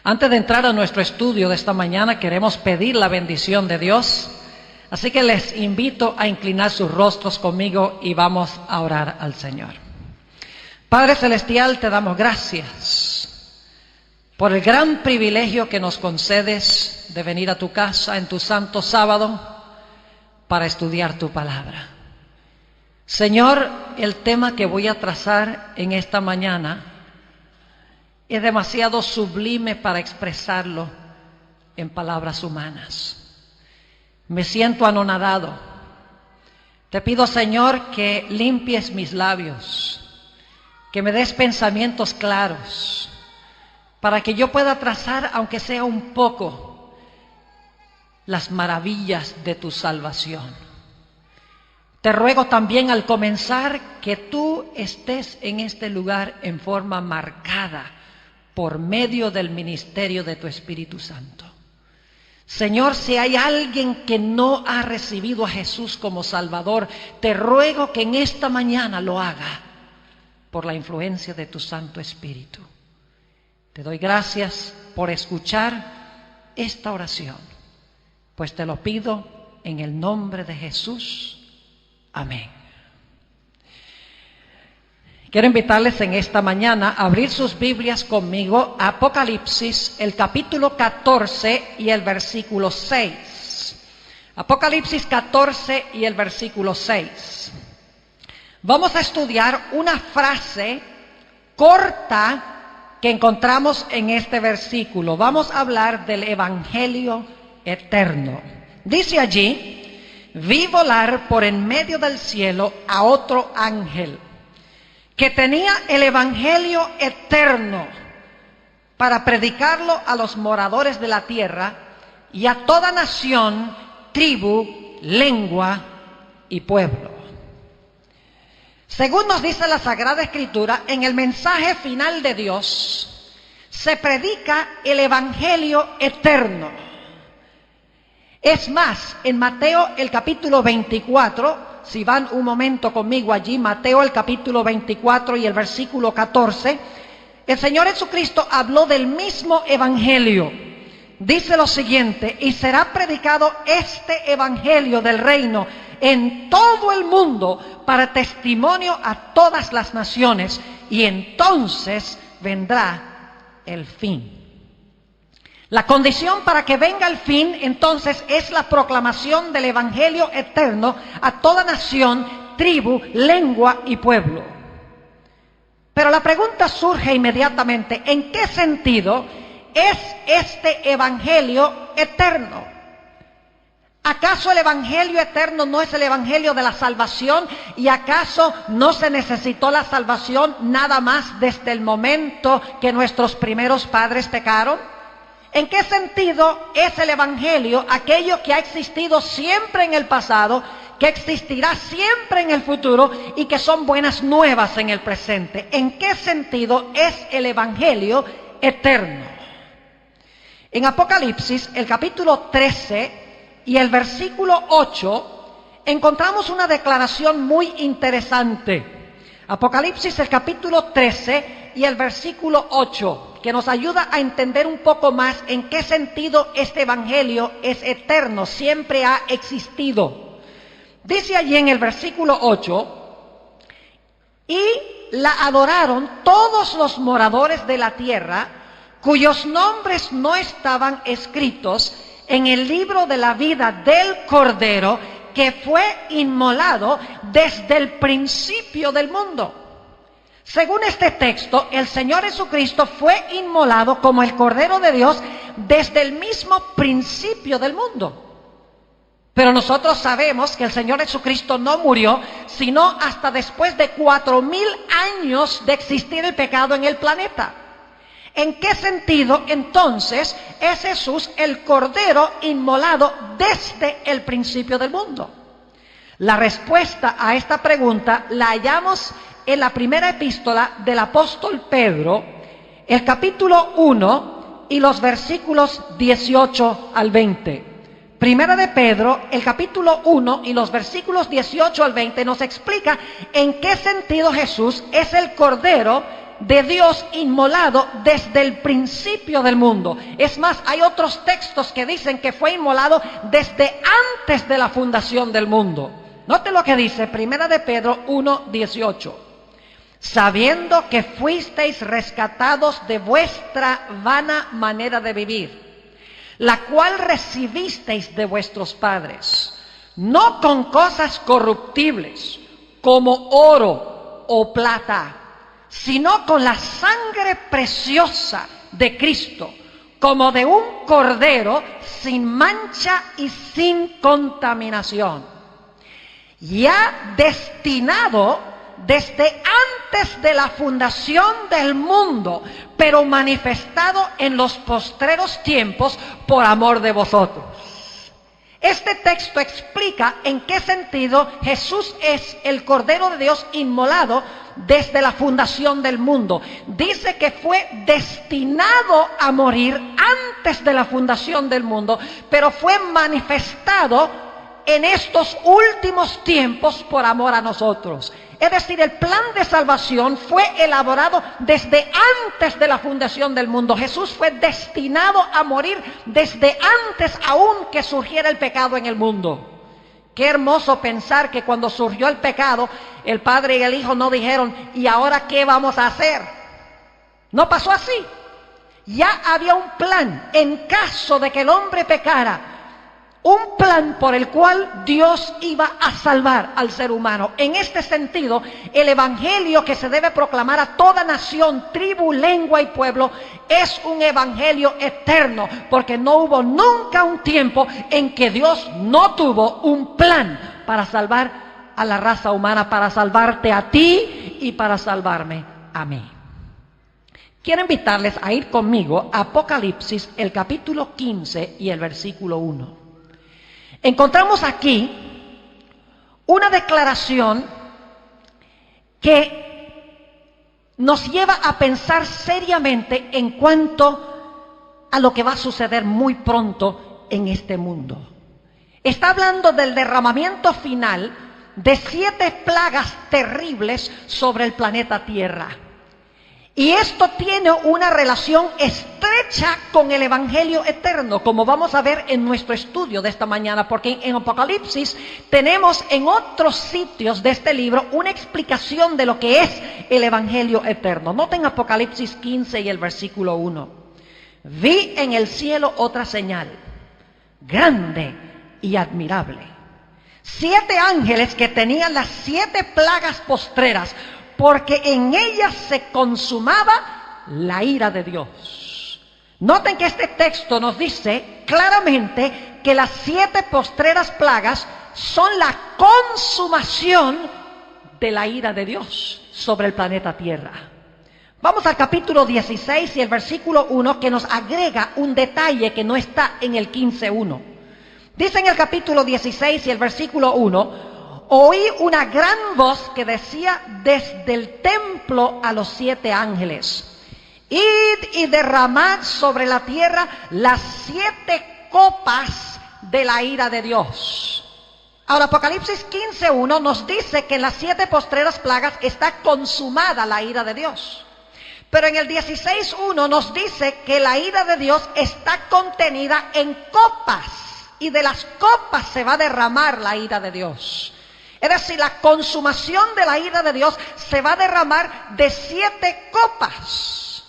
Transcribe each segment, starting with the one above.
Antes de entrar a nuestro estudio de esta mañana, queremos pedir la bendición de Dios. Así que les invito a inclinar sus rostros conmigo y vamos a orar al Señor. Padre Celestial, te damos gracias por el gran privilegio que nos concedes de venir a tu casa en tu santo sábado para estudiar tu palabra. Señor, el tema que voy a trazar en esta mañana es demasiado sublime para expresarlo en palabras humanas. Me siento anonadado. Te pido, Señor, que limpies mis labios, que me des pensamientos claros, para que yo pueda trazar, aunque sea un poco, las maravillas de tu salvación. Te ruego también al comenzar que tú estés en este lugar en forma marcada por medio del ministerio de tu Espíritu Santo. Señor, si hay alguien que no ha recibido a Jesús como Salvador, te ruego que en esta mañana lo haga por la influencia de tu Santo Espíritu. Te doy gracias por escuchar esta oración, pues te lo pido en el nombre de Jesús. Amén. Quiero invitarles en esta mañana a abrir sus Biblias conmigo a Apocalipsis, el capítulo 14 y el versículo 6. Apocalipsis 14 y el versículo 6. Vamos a estudiar una frase corta que encontramos en este versículo. Vamos a hablar del Evangelio eterno. Dice allí: vi volar por en medio del cielo a otro ángel que tenía el Evangelio eterno para predicarlo a los moradores de la tierra y a toda nación, tribu, lengua y pueblo. Según nos dice la Sagrada Escritura, en el mensaje final de Dios se predica el Evangelio eterno. Es más, en Mateo el capítulo 24, si van un momento conmigo allí, Mateo el capítulo 24 y el versículo 14, el Señor Jesucristo habló del mismo Evangelio. Dice lo siguiente: y será predicado este Evangelio del reino en todo el mundo para testimonio a todas las naciones, y entonces vendrá el fin. La condición para que venga el fin, entonces, es la proclamación del Evangelio eterno a toda nación, tribu, lengua y pueblo. Pero la pregunta surge inmediatamente: ¿en qué sentido es este Evangelio eterno? ¿Acaso el Evangelio eterno no es el Evangelio de la salvación? ¿Y acaso no se necesitó la salvación nada más desde el momento que nuestros primeros padres pecaron? ¿En qué sentido es el Evangelio aquello que ha existido siempre en el pasado, que existirá siempre en el futuro y que son buenas nuevas en el presente? ¿En qué sentido es el Evangelio eterno? En Apocalipsis, el capítulo 13 y el versículo 8, encontramos una declaración muy interesante. Apocalipsis, el capítulo 13 y el versículo 8. Que nos ayuda a entender un poco más en qué sentido este Evangelio es eterno, siempre ha existido. Dice allí en el versículo 8: y la adoraron todos los moradores de la tierra, cuyos nombres no estaban escritos en el libro de la vida del Cordero, que fue inmolado desde el principio del mundo. Según este texto, el Señor Jesucristo fue inmolado como el Cordero de Dios desde el mismo principio del mundo. Pero nosotros sabemos que el Señor Jesucristo no murió sino hasta después de 4000 años de existir el pecado en el planeta. ¿En qué sentido entonces es Jesús el Cordero inmolado desde el principio del mundo? La respuesta a esta pregunta la hallamos en la primera epístola del apóstol Pedro, el capítulo 1 y los versículos 18 al 20. Primera de Pedro, el capítulo 1 y los versículos 18 al 20 nos explica en qué sentido Jesús es el Cordero de Dios inmolado desde el principio del mundo. Es más, hay otros textos que dicen que fue inmolado desde antes de la fundación del mundo. Note lo que dice Primera de Pedro 1:18. Sabiendo que fuisteis rescatados de vuestra vana manera de vivir, la cual recibisteis de vuestros padres, no con cosas corruptibles, como oro o plata, sino con la sangre preciosa de Cristo, como de un cordero sin mancha y sin contaminación, ya destinado desde antes de la fundación del mundo, pero manifestado en los postreros tiempos por amor de vosotros. Este texto explica en qué sentido Jesús es el Cordero de Dios inmolado desde la fundación del mundo. Dice que fue destinado a morir antes de la fundación del mundo, pero fue manifestado en estos últimos tiempos por amor a nosotros. Es decir, el plan de salvación fue elaborado desde antes de la fundación del mundo. Jesús fue destinado a morir desde antes aún que surgiera el pecado en el mundo. Qué hermoso pensar que cuando surgió el pecado, el Padre y el Hijo no dijeron, ¿y ahora qué vamos a hacer? No pasó así. Ya había un plan en caso de que el hombre pecara. Un plan por el cual Dios iba a salvar al ser humano. En este sentido, el evangelio que se debe proclamar a toda nación, tribu, lengua y pueblo es un evangelio eterno, porque no hubo nunca un tiempo en que Dios no tuvo un plan para salvar a la raza humana, para salvarte a ti y para salvarme a mí. Quiero invitarles a ir conmigo a Apocalipsis, el capítulo 15 y el versículo 1. Encontramos aquí una declaración que nos lleva a pensar seriamente en cuanto a lo que va a suceder muy pronto en este mundo. Está hablando del derramamiento final de 7 plagas terribles sobre el planeta Tierra. Y esto tiene una relación estrecha con el Evangelio eterno, como vamos a ver en nuestro estudio de esta mañana, porque en Apocalipsis tenemos en otros sitios de este libro una explicación de lo que es el Evangelio eterno. Noten Apocalipsis 15 y el versículo 1. Vi en el cielo otra señal, grande y admirable. 7 ángeles que tenían las 7 plagas postreras, porque en ellas se consumaba la ira de Dios. Noten que este texto nos dice claramente que las 7 postreras plagas son la consumación de la ira de Dios sobre el planeta Tierra. Vamos al capítulo 16 y el versículo 1, que nos agrega un detalle que no está en el 15:1. Dice en el capítulo 16 y el versículo 1, oí una gran voz que decía desde el templo a los 7 ángeles, id y derramad sobre la tierra las 7 copas de la ira de Dios. Ahora, Apocalipsis 15:1 nos dice que en las 7 postreras plagas está consumada la ira de Dios. Pero en el 16:1 nos dice que la ira de Dios está contenida en copas, y de las copas se va a derramar la ira de Dios. Es decir, la consumación de la ira de Dios se va a derramar de 7 copas.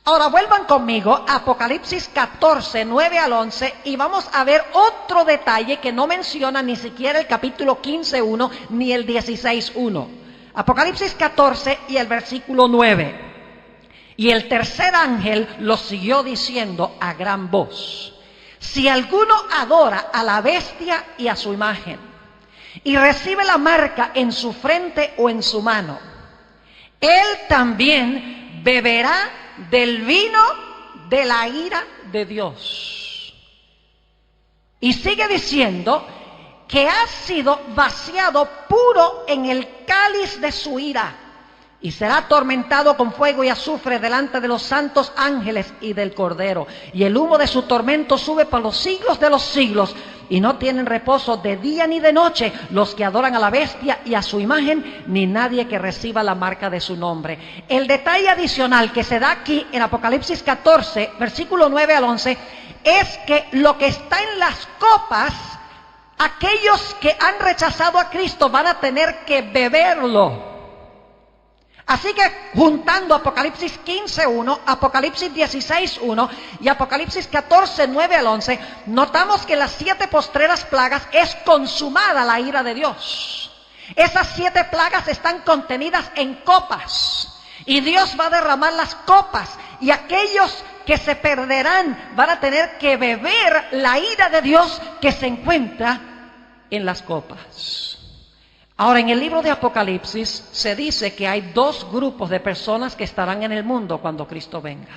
Ahora vuelvan conmigo a Apocalipsis 14, 9 al 11, y vamos a ver otro detalle que no menciona ni siquiera el capítulo 15:1 ni el 16:1. Apocalipsis 14 y el versículo 9. Y el tercer ángel lo siguió diciendo a gran voz, si alguno adora a la bestia y a su imagen, y recibe la marca en su frente o en su mano, él también beberá del vino de la ira de Dios. Y sigue diciendo que ha sido vaciado puro en el cáliz de su ira, y será atormentado con fuego y azufre delante de los santos ángeles y del Cordero. Y el humo de su tormento sube por los siglos de los siglos. Y no tienen reposo de día ni de noche los que adoran a la bestia y a su imagen, ni nadie que reciba la marca de su nombre. El detalle adicional que se da aquí en Apocalipsis 14, versículo 9 al 11, es que lo que está en las copas, aquellos que han rechazado a Cristo van a tener que beberlo. Así que juntando Apocalipsis 15:1, Apocalipsis 16:1 y Apocalipsis 14:9 al 11, notamos que en las 7 postreras plagas es consumada la ira de Dios. Esas 7 plagas están contenidas en copas y Dios va a derramar las copas, y aquellos que se perderán van a tener que beber la ira de Dios que se encuentra en las copas. Ahora, en el libro de Apocalipsis se dice que hay 2 grupos de personas que estarán en el mundo cuando Cristo venga.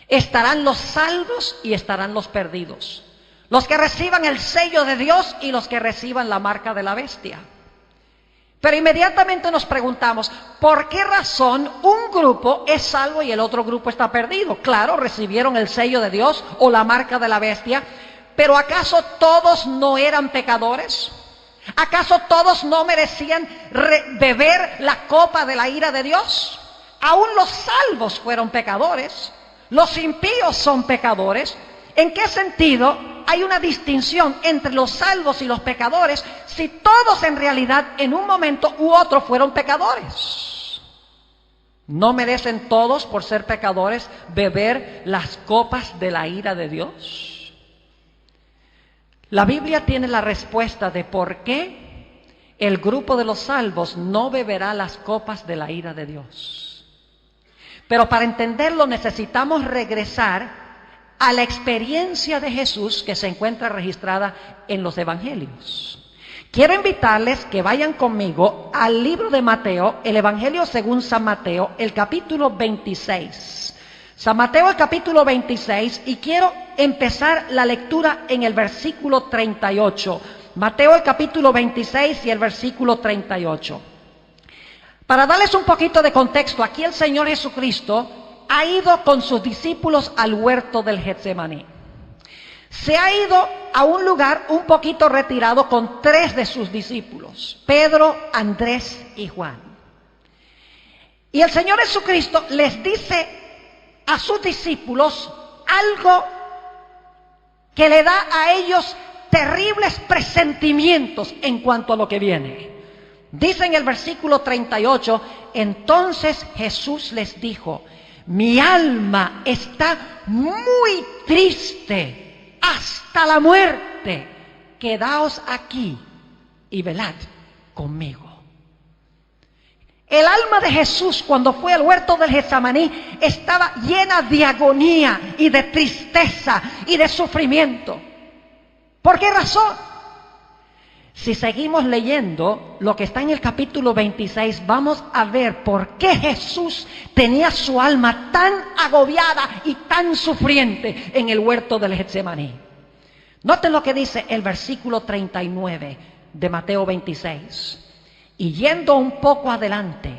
Estarán los salvos y estarán los perdidos. Los que reciban el sello de Dios y los que reciban la marca de la bestia. Pero inmediatamente nos preguntamos, ¿por qué razón un grupo es salvo y el otro grupo está perdido? Claro, recibieron el sello de Dios o la marca de la bestia, pero ¿acaso todos no eran pecadores? ¿Acaso todos no merecían beber la copa de la ira de Dios? Aún los salvos fueron pecadores, los impíos son pecadores. ¿En qué sentido hay una distinción entre los salvos y los pecadores si todos en realidad en un momento u otro fueron pecadores? ¿No merecen todos, por ser pecadores, beber las copas de la ira de Dios? La Biblia tiene la respuesta de por qué el grupo de los salvos no beberá las copas de la ira de Dios. Pero para entenderlo necesitamos regresar a la experiencia de Jesús que se encuentra registrada en los evangelios. Quiero invitarles que vayan conmigo al libro de Mateo, el Evangelio según San Mateo, el capítulo 26. San Mateo, el capítulo 26, y quiero empezar la lectura en el versículo 38. Mateo, el capítulo 26 y el versículo 38. Para darles un poquito de contexto, aquí el Señor Jesucristo ha ido con sus discípulos al huerto del Getsemaní. Se ha ido a un lugar un poquito retirado con 3 de sus discípulos, Pedro, Andrés y Juan. Y el Señor Jesucristo les dice a sus discípulos algo que le da a ellos terribles presentimientos en cuanto a lo que viene. Dice en el versículo 38, entonces Jesús les dijo, mi alma está muy triste hasta la muerte, quedaos aquí y velad conmigo. El alma de Jesús cuando fue al huerto del Getsemaní estaba llena de agonía y de tristeza y de sufrimiento. ¿Por qué razón? Si seguimos leyendo lo que está en el capítulo 26, vamos a ver por qué Jesús tenía su alma tan agobiada y tan sufriente en el huerto del Getsemaní. Noten lo que dice el versículo 39 de Mateo 26. Y yendo un poco adelante,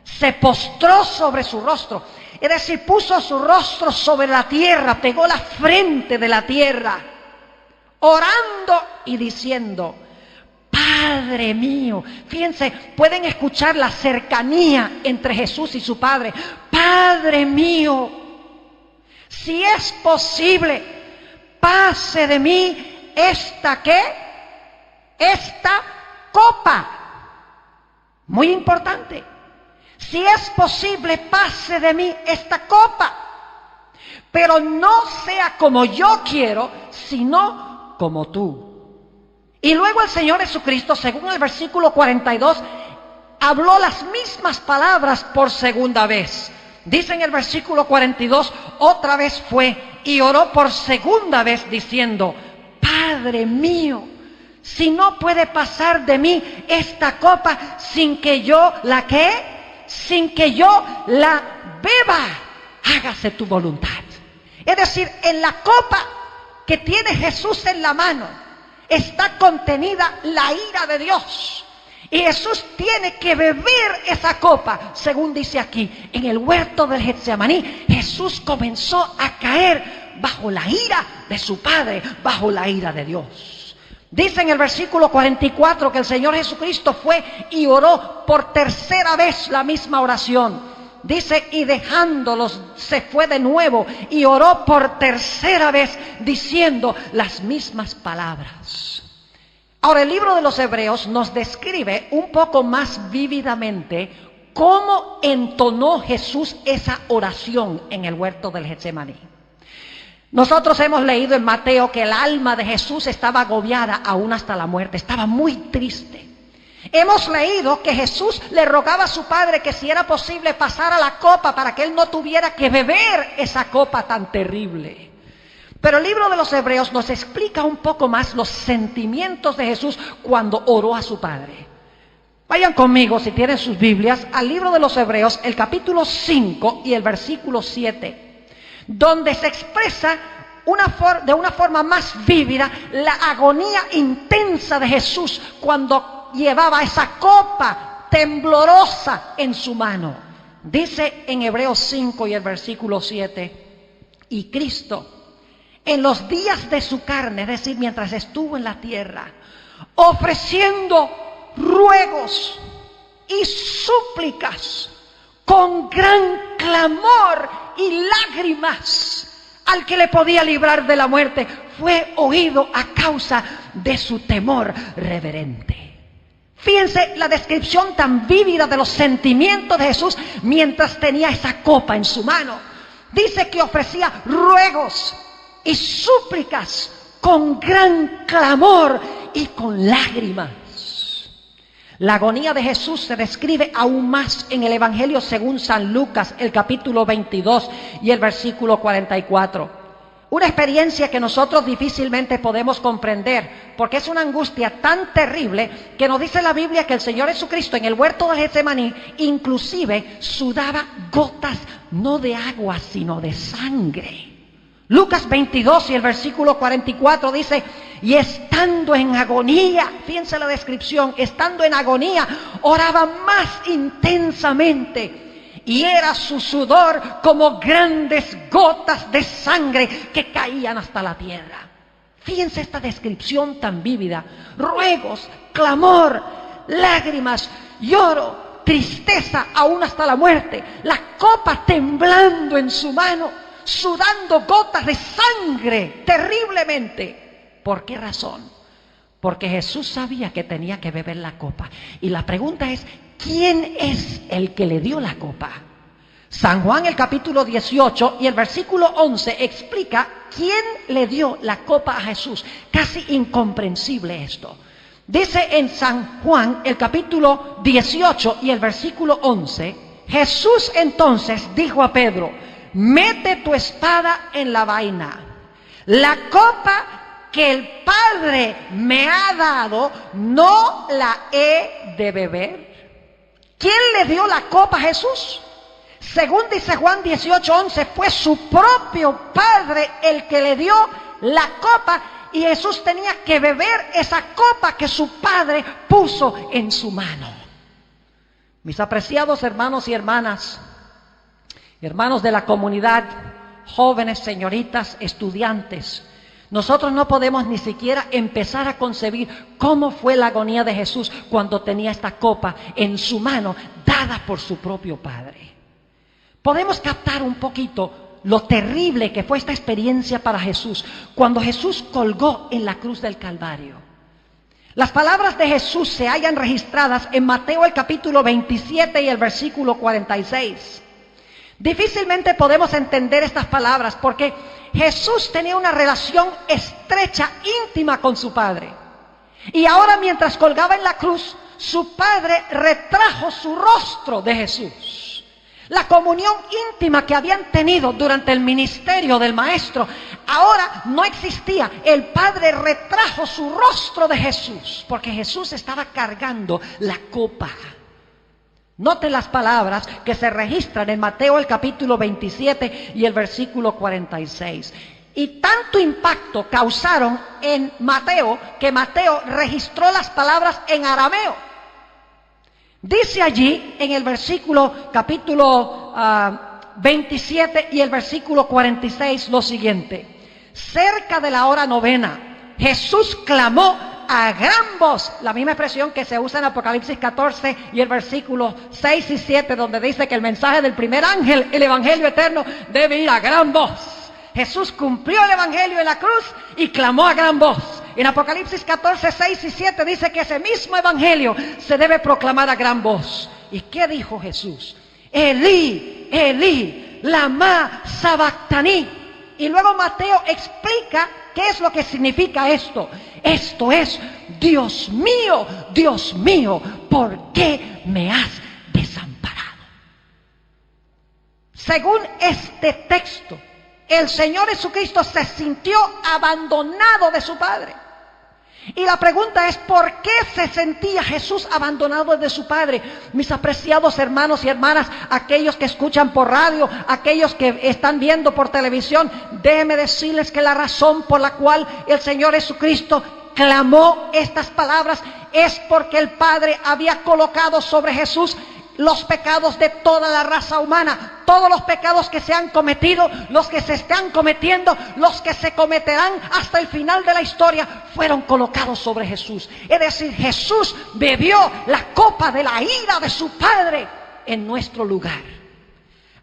se postró sobre su rostro. Es decir, puso su rostro sobre la tierra, pegó la frente de la tierra, orando y diciendo, Padre mío. Fíjense, pueden escuchar la cercanía entre Jesús y su Padre. Padre mío, si es posible, pase de mí esta copa. Muy importante. Si es posible, pase de mí esta copa. Pero no sea como yo quiero, sino como tú. Y luego el Señor Jesucristo, según el versículo 42, habló las mismas palabras por segunda vez. Dice en el versículo 42, otra vez fue y oró por segunda vez diciendo, Padre mío, si no puede pasar de mí esta copa sin que yo la beba, hágase tu voluntad. Es decir, en la copa que tiene Jesús en la mano está contenida la ira de Dios. Y Jesús tiene que beber esa copa, según dice aquí, en el huerto del Getsemaní. Jesús comenzó a caer bajo la ira de su Padre, bajo la ira de Dios. Dice en el versículo 44 que el Señor Jesucristo fue y oró por tercera vez la misma oración. Dice, y dejándolos se fue de nuevo y oró por tercera vez diciendo las mismas palabras. Ahora, el libro de los Hebreos nos describe un poco más vívidamente cómo entonó Jesús esa oración en el huerto del Getsemaní. Nosotros hemos leído en Mateo que el alma de Jesús estaba agobiada aún hasta la muerte, estaba muy triste. Hemos leído que Jesús le rogaba a su Padre que si era posible pasara la copa para que él no tuviera que beber esa copa tan terrible. Pero el libro de los Hebreos nos explica un poco más los sentimientos de Jesús cuando oró a su Padre. Vayan conmigo, si tienen sus Biblias, al libro de los Hebreos, el capítulo 5 y el versículo 7, donde se expresa de una forma más vívida la agonía intensa de Jesús cuando llevaba esa copa temblorosa en su mano. Dice en Hebreos 5 y el versículo 7, y Cristo, en los días de su carne, es decir, mientras estuvo en la tierra, ofreciendo ruegos y súplicas con gran clamor y lágrimas al que le podía librar de la muerte, fue oído a causa de su temor reverente. Fíjense la descripción tan vívida de los sentimientos de Jesús mientras tenía esa copa en su mano. Dice que ofrecía ruegos y súplicas con gran clamor y con lágrimas. La agonía de Jesús se describe aún más en el Evangelio según San Lucas, el capítulo 22 y el versículo 44. Una experiencia que nosotros difícilmente podemos comprender, porque es una angustia tan terrible que nos dice la Biblia que el Señor Jesucristo en el huerto de Getsemaní inclusive sudaba gotas no de agua sino de sangre. Lucas 22 y el versículo 44 dice, y estando en agonía, fíjense la descripción, estando en agonía, oraba más intensamente, y era su sudor como grandes gotas de sangre que caían hasta la tierra. Fíjense esta descripción tan vívida, ruegos, clamor, lágrimas, lloro, tristeza, aún hasta la muerte, la copa temblando en su mano, sudando gotas de sangre terriblemente. ¿Por qué razón? Porque Jesús sabía que tenía que beber la copa. Y la pregunta es, ¿quién es el que le dio la copa? San Juan, el capítulo 18 y el versículo 11 explica quién le dio la copa a Jesús. Casi incomprensible esto. Dice en San Juan, el capítulo 18 y el versículo 11, Jesús entonces dijo a Pedro, mete tu espada en la vaina. La copa que el Padre me ha dado, ¿no la he de beber? ¿Quién le dio la copa a Jesús? Según dice Juan 18:11, fue su propio Padre el que le dio la copa y Jesús tenía que beber esa copa que su Padre puso en su mano. Mis apreciados hermanos y hermanas, hermanos de la comunidad, jóvenes, señoritas, estudiantes, nosotros no podemos ni siquiera empezar a concebir cómo fue la agonía de Jesús cuando tenía esta copa en su mano, dada por su propio Padre. Podemos captar un poquito lo terrible que fue esta experiencia para Jesús cuando Jesús colgó en la cruz del Calvario. Las palabras de Jesús se hallan registradas en Mateo el capítulo 27 y el versículo 46. Difícilmente podemos entender estas palabras porque Jesús tenía una relación estrecha, íntima con su Padre. Y ahora mientras colgaba en la cruz, su Padre retrajo su rostro de Jesús. La comunión íntima que habían tenido durante el ministerio del Maestro, ahora no existía. El Padre retrajo su rostro de Jesús porque Jesús estaba cargando la copa. Noten las palabras que se registran en Mateo el capítulo 27 y el versículo 46. Y tanto impacto causaron en Mateo que Mateo registró las palabras en arameo. Dice allí en el versículo capítulo 27 y el versículo 46 lo siguiente: cerca de la hora novena, Jesús clamó a gran voz, la misma expresión que se usa en Apocalipsis 14 y el versículo 6 y 7, donde dice que el mensaje del primer ángel, el evangelio eterno, debe ir a gran voz. Jesús cumplió el evangelio en la cruz y clamó a gran voz. En Apocalipsis 14, 6 y 7 dice que ese mismo evangelio se debe proclamar a gran voz. ¿Y qué dijo Jesús? Elí, Elí, lama sabactaní. Y luego Mateo explica qué es lo que significa esto. Esto es: Dios mío, ¿por qué me has desamparado? Según este texto, el Señor Jesucristo se sintió abandonado de su Padre. Y la pregunta es: ¿por qué se sentía Jesús abandonado de su Padre? Mis apreciados hermanos y hermanas, aquellos que escuchan por radio, aquellos que están viendo por televisión, déjenme decirles que la razón por la cual el Señor Jesucristo clamó estas palabras es porque el Padre había colocado sobre Jesús los pecados de toda la raza humana. Todos los pecados que se han cometido, los que se están cometiendo, los que se cometerán hasta el final de la historia, fueron colocados sobre Jesús. Es decir, Jesús bebió la copa de la ira de su Padre en nuestro lugar.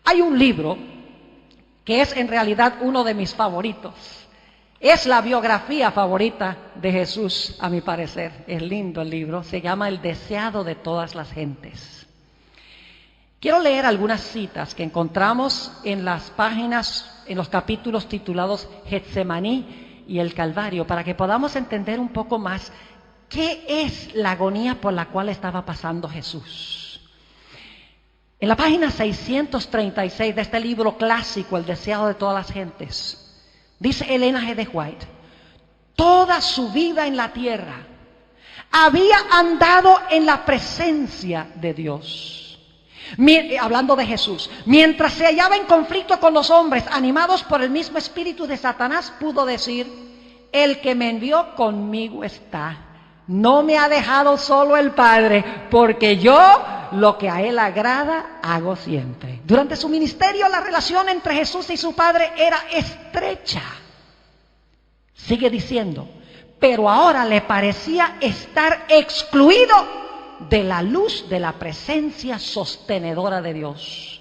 Hay un libro que es en realidad uno de mis favoritos. Es la biografía favorita de Jesús, a mi parecer. Es lindo el libro, se llama El deseado de todas las gentes. Quiero leer algunas citas que encontramos en las páginas, en los capítulos titulados Getsemaní y el Calvario, para que podamos entender un poco más qué es la agonía por la cual estaba pasando Jesús. En la página 636 de este libro clásico, El deseado de todas las gentes, dice Elena G. de White: toda su vida en la tierra había andado en la presencia de Dios. Hablando de Jesús, mientras se hallaba en conflicto con los hombres, animados por el mismo espíritu de Satanás, pudo decir: el que me envió conmigo está. No me ha dejado solo el Padre, porque yo lo que a Él agrada hago siempre. Durante su ministerio, la relación entre Jesús y su Padre era estrecha. Sigue diciendo: pero ahora le parecía estar excluido de la luz de la presencia sostenedora de Dios.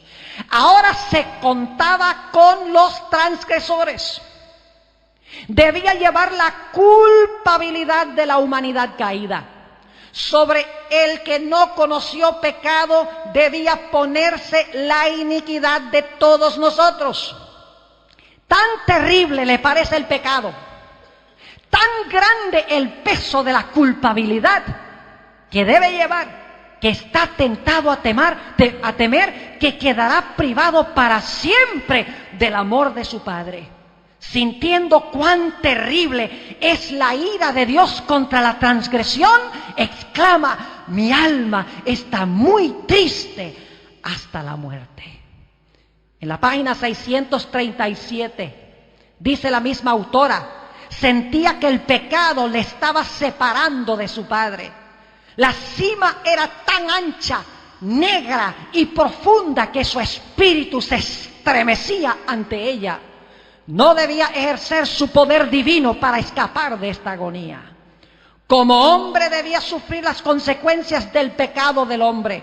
Ahora se contaba con los transgresores. Debía llevar la culpabilidad de la humanidad caída. Sobre el que no conoció pecado debía ponerse la iniquidad de todos nosotros. Tan terrible le parece el pecado, tan grande el peso de la culpabilidad que debe llevar, que está tentado a temer que quedará privado para siempre del amor de su Padre. Sintiendo cuán terrible es la ira de Dios contra la transgresión, exclama: mi alma está muy triste hasta la muerte. En la página 637 dice la misma autora: sentía que el pecado le estaba separando de su Padre. La cima era tan ancha, negra y profunda que su espíritu se estremecía ante ella. No debía ejercer su poder divino para escapar de esta agonía. Como hombre debía sufrir las consecuencias del pecado del hombre.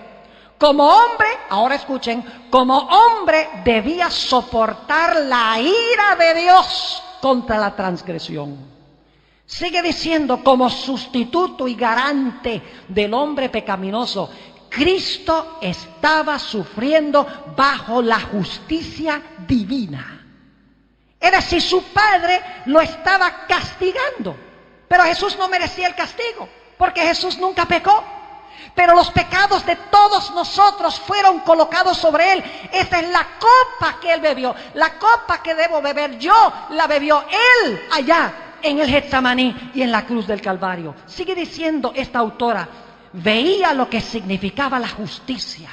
Como hombre, ahora escuchen, como hombre debía soportar la ira de Dios contra la transgresión. Sigue diciendo: como sustituto y garante del hombre pecaminoso, Cristo estaba sufriendo bajo la justicia divina. Es decir, su Padre lo estaba castigando, pero Jesús no merecía el castigo, porque Jesús nunca pecó. Pero los pecados de todos nosotros fueron colocados sobre Él. Esa es la copa que Él bebió. La copa que debo beber yo, la bebió Él allá en el Getsemaní y en la cruz del Calvario. Sigue diciendo esta autora: veía lo que significaba la justicia.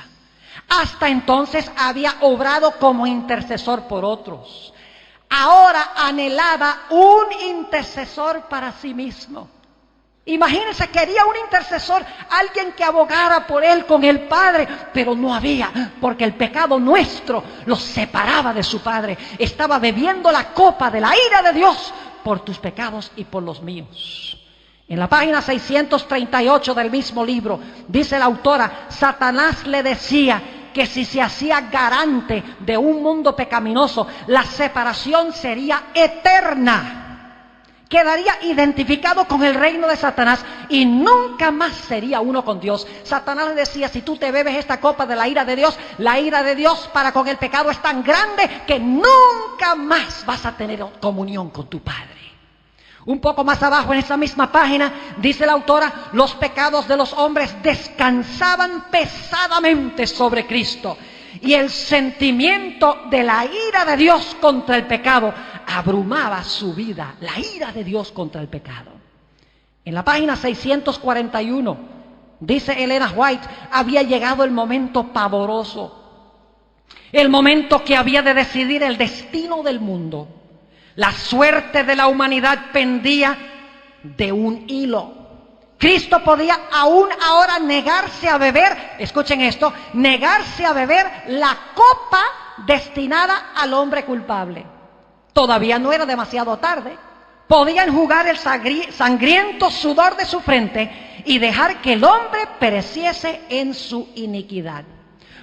Hasta entonces había obrado como intercesor por otros. Ahora anhelaba un intercesor para sí mismo. Imagínense, quería un intercesor, alguien que abogara por él con el Padre, pero no había, porque el pecado nuestro los separaba de su Padre. Estaba bebiendo la copa de la ira de Dios por tus pecados y por los míos. En la página 638 del mismo libro, dice la autora, Satanás le decía que si se hacía garante de un mundo pecaminoso, la separación sería eterna. Quedaría identificado con el reino de Satanás y nunca más sería uno con Dios. Satanás le decía, si tú te bebes esta copa de la ira de Dios para con el pecado es tan grande que nunca más vas a tener comunión con tu Padre. Un poco más abajo en esa misma página, dice la autora, los pecados de los hombres descansaban pesadamente sobre Cristo. Y el sentimiento de la ira de Dios contra el pecado abrumaba su vida, la ira de Dios contra el pecado. En la página 641, dice Elena White, había llegado el momento pavoroso, el momento que había de decidir el destino del mundo. La suerte de la humanidad pendía de un hilo. Cristo podía aún ahora negarse a beber, escuchen esto, negarse a beber la copa destinada al hombre culpable. Todavía no era demasiado tarde. Podía enjugar el sangriento sudor de su frente y dejar que el hombre pereciese en su iniquidad.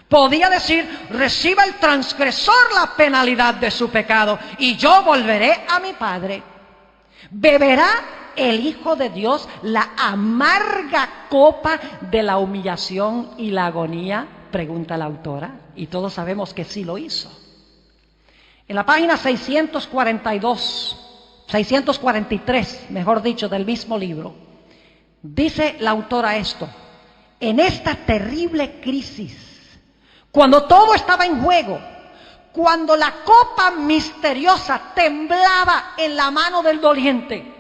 Podía decir, reciba el transgresor la penalidad de su pecado y yo volveré a mi Padre. ¿Beberá el Hijo de Dios la amarga copa de la humillación y la agonía? Pregunta la autora, y todos sabemos que sí lo hizo. En la página 643, mejor dicho, del mismo libro, dice la autora esto: en esta terrible crisis, cuando todo estaba en juego, cuando la copa misteriosa temblaba en la mano del doliente,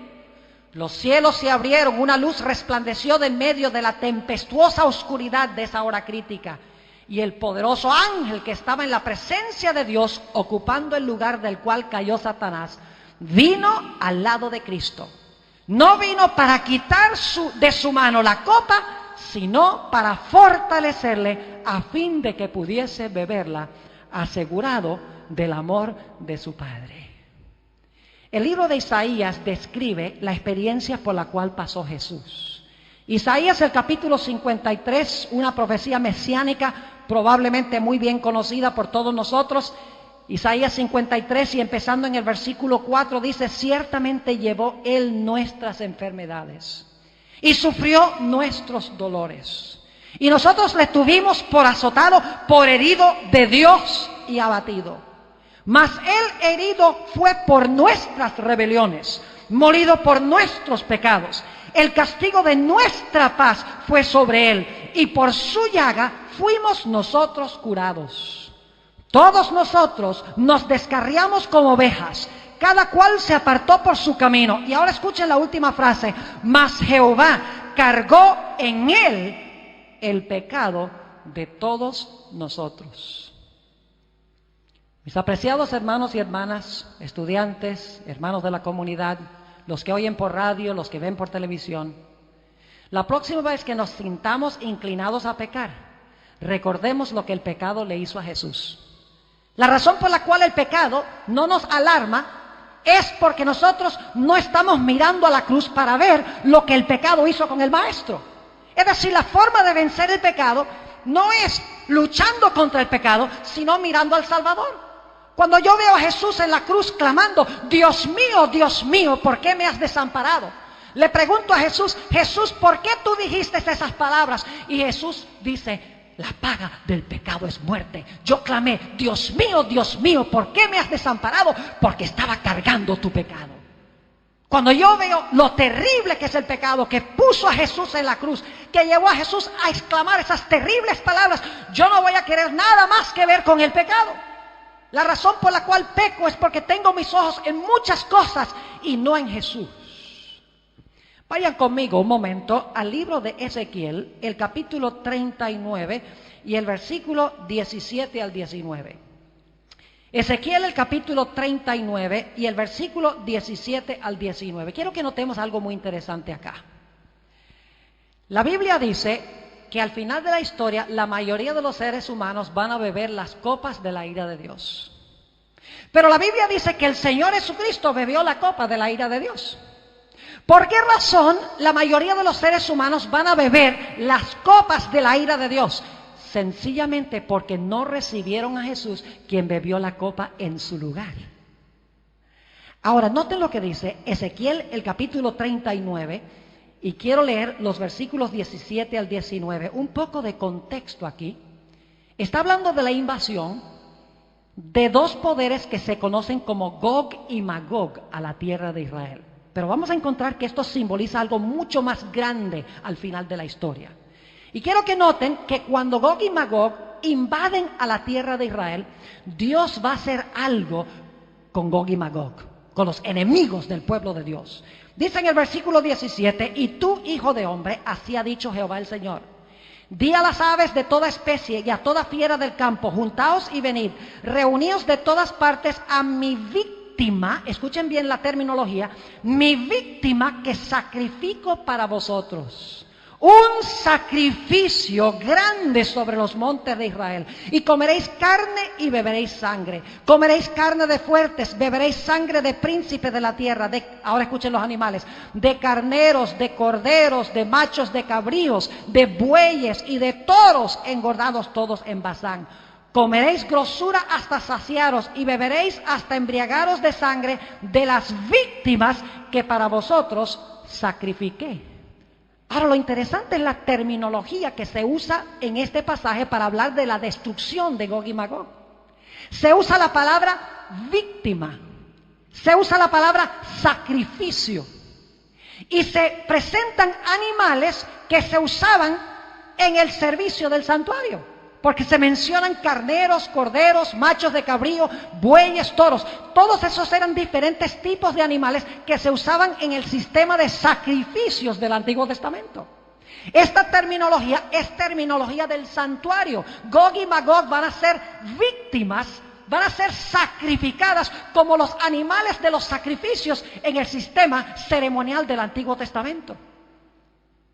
los cielos se abrieron, una luz resplandeció de en medio de la tempestuosa oscuridad de esa hora crítica, y el poderoso ángel que estaba en la presencia de Dios, ocupando el lugar del cual cayó Satanás, vino al lado de Cristo. No vino para quitar de su mano la copa, sino para fortalecerle a fin de que pudiese beberla, asegurado del amor de su Padre. El libro de Isaías describe la experiencia por la cual pasó Jesús. Isaías, el capítulo 53, una profecía mesiánica probablemente muy bien conocida por todos nosotros. Isaías 53, y empezando en el versículo 4, dice: ciertamente llevó Él nuestras enfermedades y sufrió nuestros dolores, y nosotros le tuvimos por azotado, por herido de Dios y abatido. Mas Él herido fue por nuestras rebeliones, molido por nuestros pecados. El castigo de nuestra paz fue sobre Él, y por su llaga fuimos nosotros curados. Todos nosotros nos descarriamos como ovejas, cada cual se apartó por su camino. Y ahora escuchen la última frase: mas Jehová cargó en Él el pecado de todos nosotros. Mis apreciados hermanos y hermanas, estudiantes, hermanos de la comunidad, los que oyen por radio, los que ven por televisión, la próxima vez que nos sintamos inclinados a pecar, recordemos lo que el pecado le hizo a Jesús. La razón por la cual el pecado no nos alarma es porque nosotros no estamos mirando a la cruz para ver lo que el pecado hizo con el Maestro. Es decir, la forma de vencer el pecado no es luchando contra el pecado, sino mirando al Salvador. Cuando yo veo a Jesús en la cruz clamando: Dios mío, ¿por qué me has desamparado?, le pregunto a Jesús: Jesús, ¿por qué tú dijiste esas palabras? Y Jesús dice: la paga del pecado es muerte. Yo clamé: Dios mío, ¿por qué me has desamparado? Porque estaba cargando tu pecado. Cuando yo veo lo terrible que es el pecado, que puso a Jesús en la cruz, que llevó a Jesús a exclamar esas terribles palabras, yo no voy a querer nada más que ver con el pecado. La razón por la cual peco es porque tengo mis ojos en muchas cosas y no en Jesús. Vayan conmigo un momento al libro de Ezequiel, el capítulo 39 y el versículo 17 al 19. Ezequiel, el capítulo 39 y el versículo 17 al 19. Quiero que notemos algo muy interesante acá. La Biblia dice que al final de la historia la mayoría de los seres humanos van a beber las copas de la ira de Dios. Pero la Biblia dice que el Señor Jesucristo bebió la copa de la ira de Dios. ¿Por qué razón la mayoría de los seres humanos van a beber las copas de la ira de Dios? Sencillamente porque no recibieron a Jesús, quien bebió la copa en su lugar. Ahora, noten lo que dice Ezequiel, el capítulo 39, y quiero leer los versículos 17 al 19. Un poco de contexto aquí. Está hablando de la invasión de dos poderes que se conocen como Gog y Magog a la tierra de Israel. Pero vamos a encontrar que esto simboliza algo mucho más grande al final de la historia. Y quiero que noten que cuando Gog y Magog invaden a la tierra de Israel, Dios va a hacer algo con Gog y Magog, con los enemigos del pueblo de Dios. Dice en el versículo 17, y tú, hijo de hombre, así ha dicho Jehová el Señor. Di a las aves de toda especie y a toda fiera del campo, juntaos y venid, reuníos de todas partes a mi víctima, escuchen bien la terminología, mi víctima que sacrifico para vosotros. Un sacrificio grande sobre los montes de Israel. Y comeréis carne y beberéis sangre. Comeréis carne de fuertes, beberéis sangre de príncipes de la tierra. Ahora escuchen los animales. De carneros, de corderos, de machos, de cabríos, de bueyes y de toros engordados todos en Basán. Comeréis grosura hasta saciaros y beberéis hasta embriagaros de sangre de las víctimas que para vosotros sacrifiqué. Ahora, lo interesante es la terminología que se usa en este pasaje para hablar de la destrucción de Gog y Magog. Se usa la palabra víctima, se usa la palabra sacrificio, y se presentan animales que se usaban en el servicio del santuario, porque se mencionan carneros, corderos, machos de cabrío, bueyes, toros. Todos esos eran diferentes tipos de animales que se usaban en el sistema de sacrificios del Antiguo Testamento. Esta terminología es terminología del santuario. Gog y Magog van a ser víctimas, van a ser sacrificadas como los animales de los sacrificios en el sistema ceremonial del Antiguo Testamento.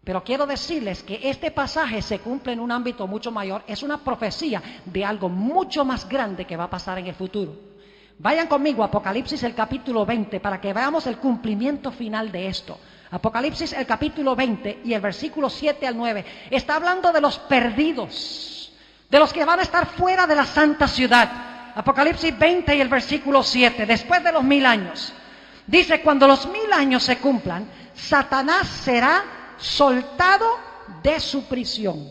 Pero quiero decirles que este pasaje se cumple en un ámbito mucho mayor. Es una profecía de algo mucho más grande que va a pasar en el futuro. Vayan conmigo a Apocalipsis el capítulo 20 para que veamos el cumplimiento final de esto. Apocalipsis el capítulo 20 y el versículo 7 al 9 está hablando de los perdidos, de los que van a estar fuera de la santa ciudad. Apocalipsis 20 y el versículo 7, después de los 1000 años. Dice, cuando los 1000 años se cumplan, Satanás será soltado de su prisión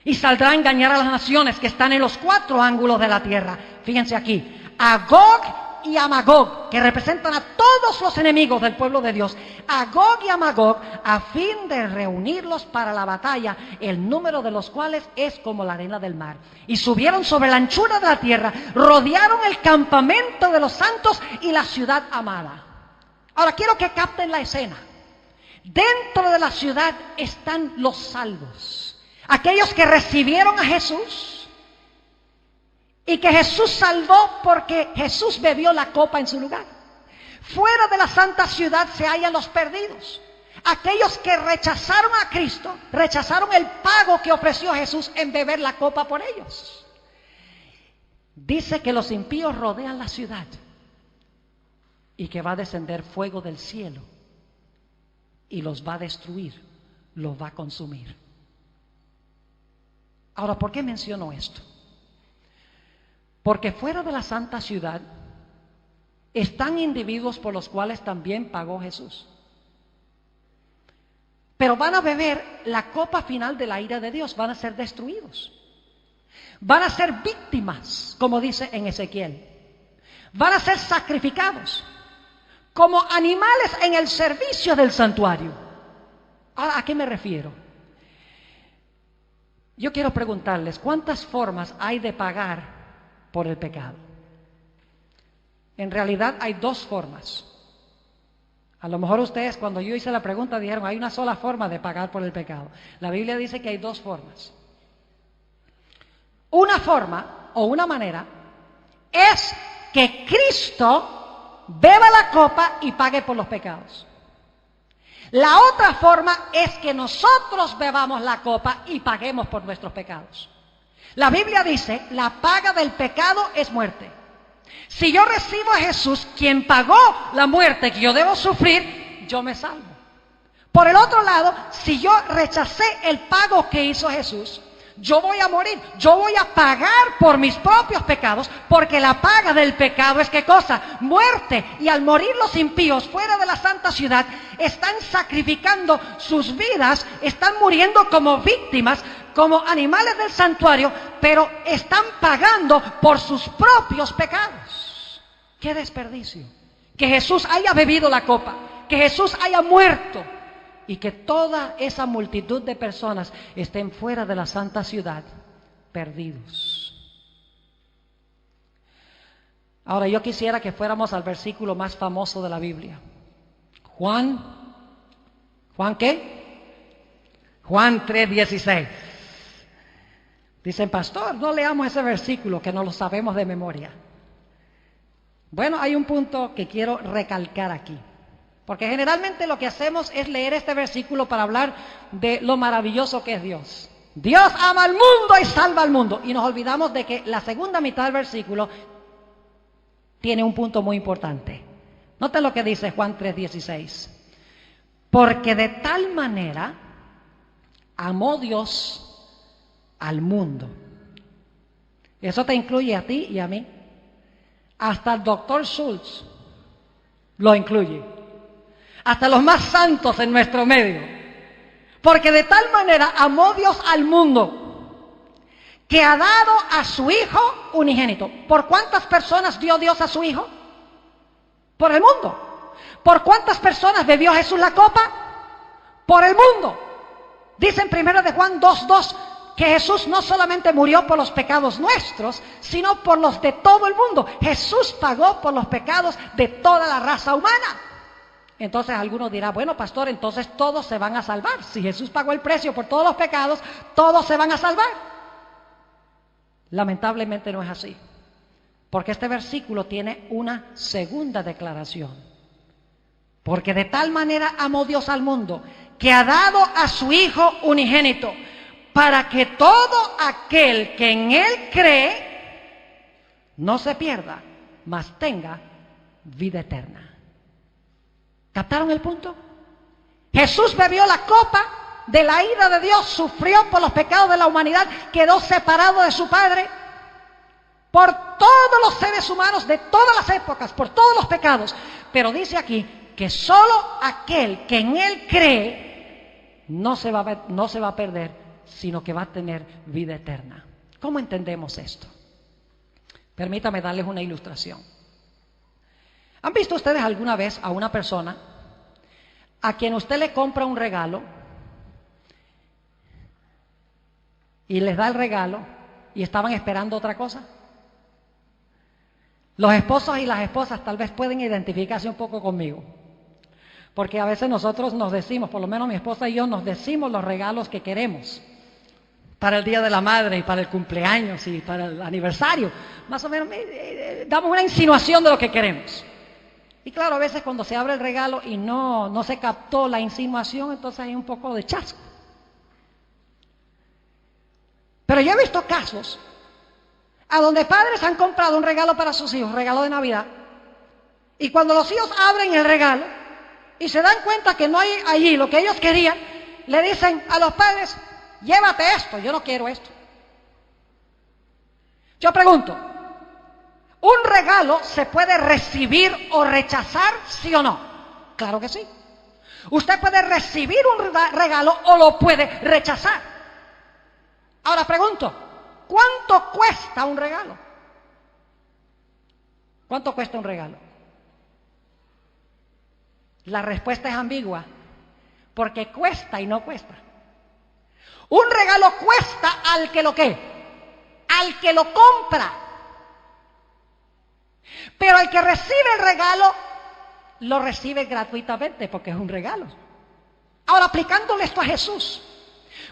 y saldrá a engañar a las naciones que están en los 4 ángulos de la tierra. Fíjense aquí, a Gog y a Magog, que representan a todos los enemigos del pueblo de Dios, a Gog y a Magog, a fin de reunirlos para la batalla, el número de los cuales es como la arena del mar. Y subieron sobre la anchura de la tierra, rodearon el campamento de los santos y la ciudad amada. Ahora quiero que capten la escena. Dentro de la ciudad están los salvos, aquellos que recibieron a Jesús y que Jesús salvó porque Jesús bebió la copa en su lugar. Fuera de la santa ciudad se hallan los perdidos, aquellos que rechazaron a Cristo, rechazaron el pago que ofreció Jesús en beber la copa por ellos. Dice que los impíos rodean la ciudad y que va a descender fuego del cielo y los va a destruir, los va a consumir. Ahora, ¿por qué menciono esto? Porque fuera de la santa ciudad están individuos por los cuales también pagó Jesús. Pero van a beber la copa final de la ira de Dios, van a ser destruidos. Van a ser víctimas, como dice en Ezequiel. Van a ser sacrificados como animales en el servicio del santuario. Ahora, ¿a qué me refiero? Yo quiero preguntarles, ¿cuántas formas hay de pagar por el pecado? En realidad hay 2 formas. A lo mejor ustedes, cuando yo hice la pregunta, dijeron, hay una sola forma de pagar por el pecado. La Biblia dice que hay 2 formas. Una forma o una manera es que Cristo beba la copa y pague por los pecados. La otra forma es que nosotros bebamos la copa y paguemos por nuestros pecados. La Biblia dice, la paga del pecado es muerte. Si yo recibo a Jesús, quien pagó la muerte que yo debo sufrir, yo me salvo. Por el otro lado, si yo rechacé el pago que hizo Jesús, yo voy a morir, yo voy a pagar por mis propios pecados, porque la paga del pecado es ¿qué cosa? Muerte. Y al morir los impíos fuera de la santa ciudad, están sacrificando sus vidas, están muriendo como víctimas, como animales del santuario, pero están pagando por sus propios pecados. ¡Qué desperdicio! Que Jesús haya bebido la copa, que Jesús haya muerto, y que toda esa multitud de personas estén fuera de la santa ciudad, perdidos. Ahora yo quisiera que fuéramos al versículo más famoso de la Biblia. ¿Juan qué? Juan 3:16. Dicen, pastor, no leamos ese versículo que no lo sabemos de memoria. Bueno, hay un punto que quiero recalcar aquí. Porque generalmente lo que hacemos es leer este versículo para hablar de lo maravilloso que es Dios. Dios ama al mundo y salva al mundo. Y nos olvidamos de que la segunda mitad del versículo tiene un punto muy importante. Noten lo que dice Juan 3:16. Porque de tal manera amó Dios al mundo. Eso te incluye a ti y a mí. Hasta el doctor Schultz lo incluye. Hasta los más santos en nuestro medio. Porque de tal manera amó Dios al mundo, que ha dado a su Hijo unigénito. ¿Por cuántas personas dio Dios a su Hijo? Por el mundo. ¿Por cuántas personas bebió Jesús la copa? Por el mundo. Dice en 1 de Juan 2:2 que Jesús no solamente murió por los pecados nuestros, sino por los de todo el mundo. Jesús pagó por los pecados de toda la raza humana. Entonces algunos dirán, bueno, pastor, entonces todos se van a salvar. Si Jesús pagó el precio por todos los pecados, todos se van a salvar. Lamentablemente no es así. Porque este versículo tiene una segunda declaración. Porque de tal manera amó Dios al mundo, que ha dado a su Hijo unigénito, para que todo aquel que en Él cree, no se pierda, mas tenga vida eterna. ¿Captaron el punto? Jesús bebió la copa de la ira de Dios, sufrió por los pecados de la humanidad, quedó separado de su Padre, por todos los seres humanos de todas las épocas, por todos los pecados. Pero dice aquí que solo aquel que en Él cree no se va a perder, sino que va a tener vida eterna. ¿Cómo entendemos esto? Permítame darles una ilustración. ¿Han visto ustedes alguna vez a una persona a quien usted le compra un regalo y les da el regalo y estaban esperando otra cosa? Los esposos y las esposas tal vez pueden identificarse un poco conmigo, porque a veces nosotros nos decimos, por lo menos mi esposa y yo, nos decimos los regalos que queremos para el Día de la Madre y para el cumpleaños y para el aniversario. Más o menos damos una insinuación de lo que queremos. Y claro, a veces cuando se abre el regalo y no se captó la insinuación, entonces hay un poco de chasco. Pero yo he visto casos a donde padres han comprado un regalo para sus hijos, un regalo de Navidad, y cuando los hijos abren el regalo y se dan cuenta que no hay allí lo que ellos querían, le dicen a los padres, llévate esto, yo no quiero esto. Yo pregunto, ¿un regalo se puede recibir o rechazar, sí o no? Claro que sí. Usted puede recibir un regalo o lo puede rechazar. Ahora pregunto, ¿cuánto cuesta un regalo? ¿Cuánto cuesta un regalo? La respuesta es ambigua, porque cuesta y no cuesta. Un regalo cuesta al que lo ¿qué? Al que lo compra. Pero el que recibe el regalo, lo recibe gratuitamente porque es un regalo. Ahora, aplicándole esto a Jesús.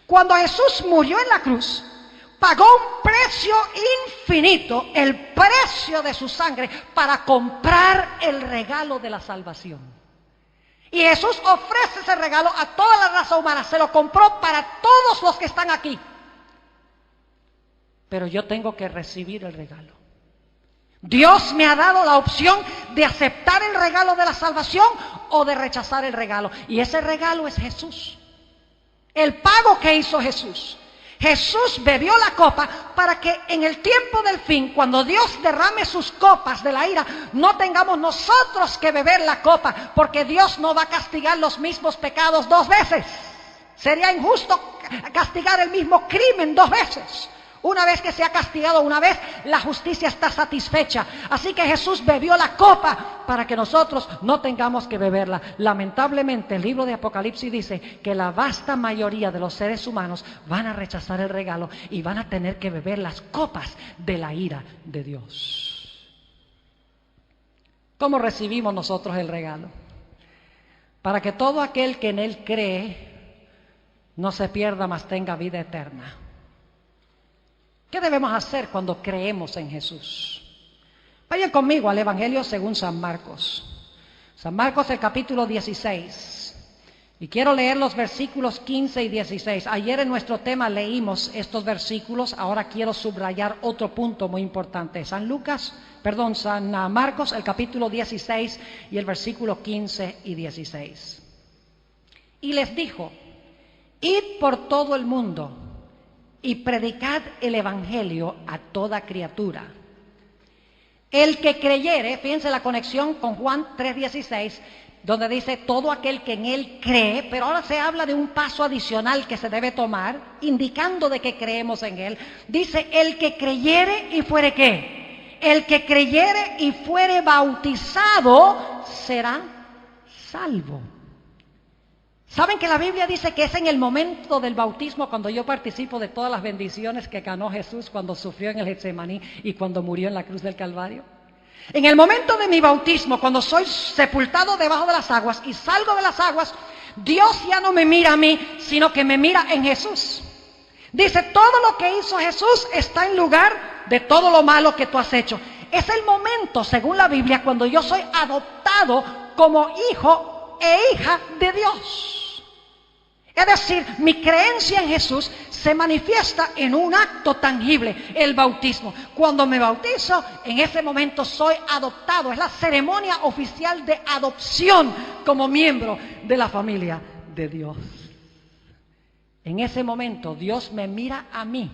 Cuando Jesús murió en la cruz, pagó un precio infinito, el precio de su sangre, para comprar el regalo de la salvación. Y Jesús ofrece ese regalo a toda la raza humana. Se lo compró para todos los que están aquí. Pero yo tengo que recibir el regalo. Dios me ha dado la opción de aceptar el regalo de la salvación o de rechazar el regalo. Y ese regalo es Jesús. El pago que hizo Jesús. Jesús bebió la copa para que en el tiempo del fin, cuando Dios derrame sus copas de la ira, no tengamos nosotros que beber la copa, porque Dios no va a castigar los mismos pecados 2 veces. Sería injusto castigar el mismo crimen 2 veces. Una vez que se ha castigado una vez, la justicia está satisfecha. Así que Jesús bebió la copa para que nosotros no tengamos que beberla. Lamentablemente, el libro de Apocalipsis dice que la vasta mayoría de los seres humanos van a rechazar el regalo y van a tener que beber las copas de la ira de Dios. ¿Cómo recibimos nosotros el regalo? Para que todo aquel que en Él cree no se pierda, mas tenga vida eterna. ¿Qué debemos hacer cuando creemos en Jesús? Vayan conmigo al Evangelio según San Marcos. San Marcos, el capítulo 16. Y quiero leer los versículos 15 y 16. Ayer en nuestro tema leímos estos versículos. Ahora quiero subrayar otro punto muy importante. San Marcos, el capítulo 16 y el versículo 15 y 16. Y les dijo: id por todo el mundo y predicad el evangelio a toda criatura. El que creyere, fíjense la conexión con Juan 3:16, donde dice todo aquel que en él cree, pero ahora se habla de un paso adicional que se debe tomar, indicando de que creemos en él. Dice, el que creyere y fuere ¿qué? El que creyere y fuere bautizado será salvo. ¿Saben que la Biblia dice que es en el momento del bautismo cuando yo participo de todas las bendiciones que ganó Jesús cuando sufrió en el Getsemaní y cuando murió en la cruz del Calvario? En el momento de mi bautismo, cuando soy sepultado debajo de las aguas y salgo de las aguas, Dios ya no me mira a mí, sino que me mira en Jesús. Dice, todo lo que hizo Jesús está en lugar de todo lo malo que tú has hecho. Es el momento, según la Biblia, cuando yo soy adoptado como hijo e hija de Dios. Es decir, mi creencia en Jesús se manifiesta en un acto tangible, el bautismo. Cuando me bautizo, en ese momento soy adoptado. Es la ceremonia oficial de adopción como miembro de la familia de Dios. En ese momento Dios me mira a mí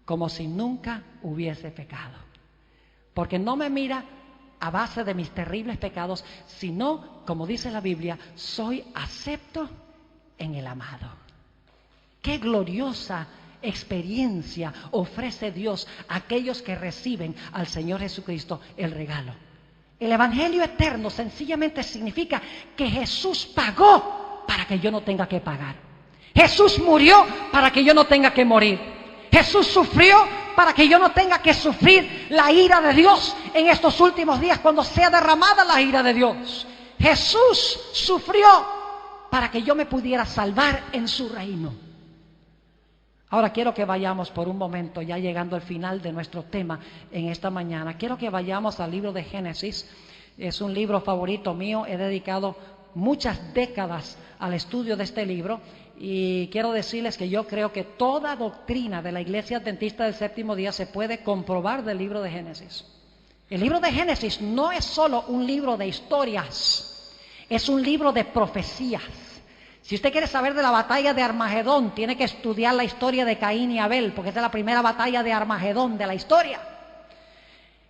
como si nunca hubiese pecado. Porque no me mira a base de mis terribles pecados, sino, como dice la Biblia, soy acepto en el amado. Qué gloriosa experiencia ofrece Dios a aquellos que reciben al Señor Jesucristo el regalo. El Evangelio eterno sencillamente significa que Jesús pagó para que yo no tenga que pagar. Jesús murió para que yo no tenga que morir. Jesús sufrió para que yo no tenga que sufrir la ira de Dios en estos últimos días cuando sea derramada la ira de Dios. Jesús sufrió para que yo me pudiera salvar en su reino. Ahora quiero que vayamos por un momento, ya llegando al final de nuestro tema en esta mañana. Quiero que vayamos al libro de Génesis. Es un libro favorito mío. He dedicado muchas décadas al estudio de este libro. Y quiero decirles que yo creo que toda doctrina de la Iglesia Adventista del Séptimo Día se puede comprobar del libro de Génesis. El libro de Génesis no es solo un libro de historias, es un libro de profecías. Si usted quiere saber de la batalla de Armagedón, tiene que estudiar la historia de Caín y Abel, porque esta es la primera batalla de Armagedón de la historia.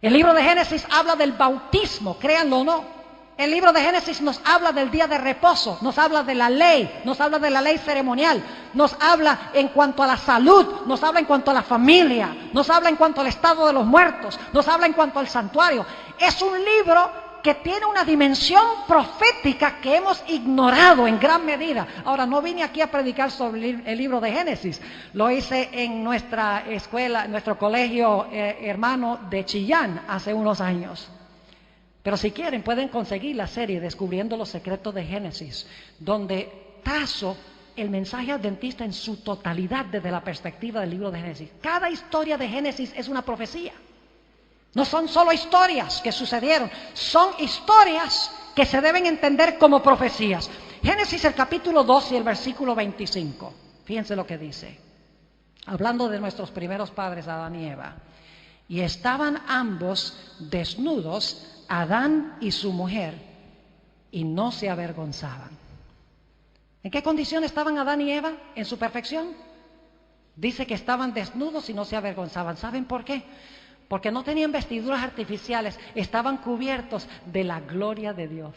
El libro de Génesis habla del bautismo, créanlo o no. El libro de Génesis nos habla del día de reposo, nos habla de la ley, nos habla de la ley ceremonial, nos habla en cuanto a la salud, nos habla en cuanto a la familia, nos habla en cuanto al estado de los muertos, nos habla en cuanto al santuario. Es un libro que tiene una dimensión profética que hemos ignorado en gran medida. Ahora, no vine aquí a predicar sobre el libro de Génesis, lo hice en nuestra escuela, en nuestro colegio hermano de Chillán hace unos años. Pero si quieren pueden conseguir la serie Descubriendo los Secretos de Génesis, donde trazo el mensaje adventista en su totalidad desde la perspectiva del libro de Génesis. Cada historia de Génesis es una profecía. No son solo historias que sucedieron, son historias que se deben entender como profecías. Génesis el capítulo 2 y el versículo 25. Fíjense lo que dice. Hablando de nuestros primeros padres, Adán y Eva. Y estaban ambos desnudos, Adán y su mujer, y no se avergonzaban. ¿En qué condición estaban Adán y Eva? En su perfección. Dice que estaban desnudos y no se avergonzaban. ¿Saben por qué? Porque no tenían vestiduras artificiales, estaban cubiertos de la gloria de Dios.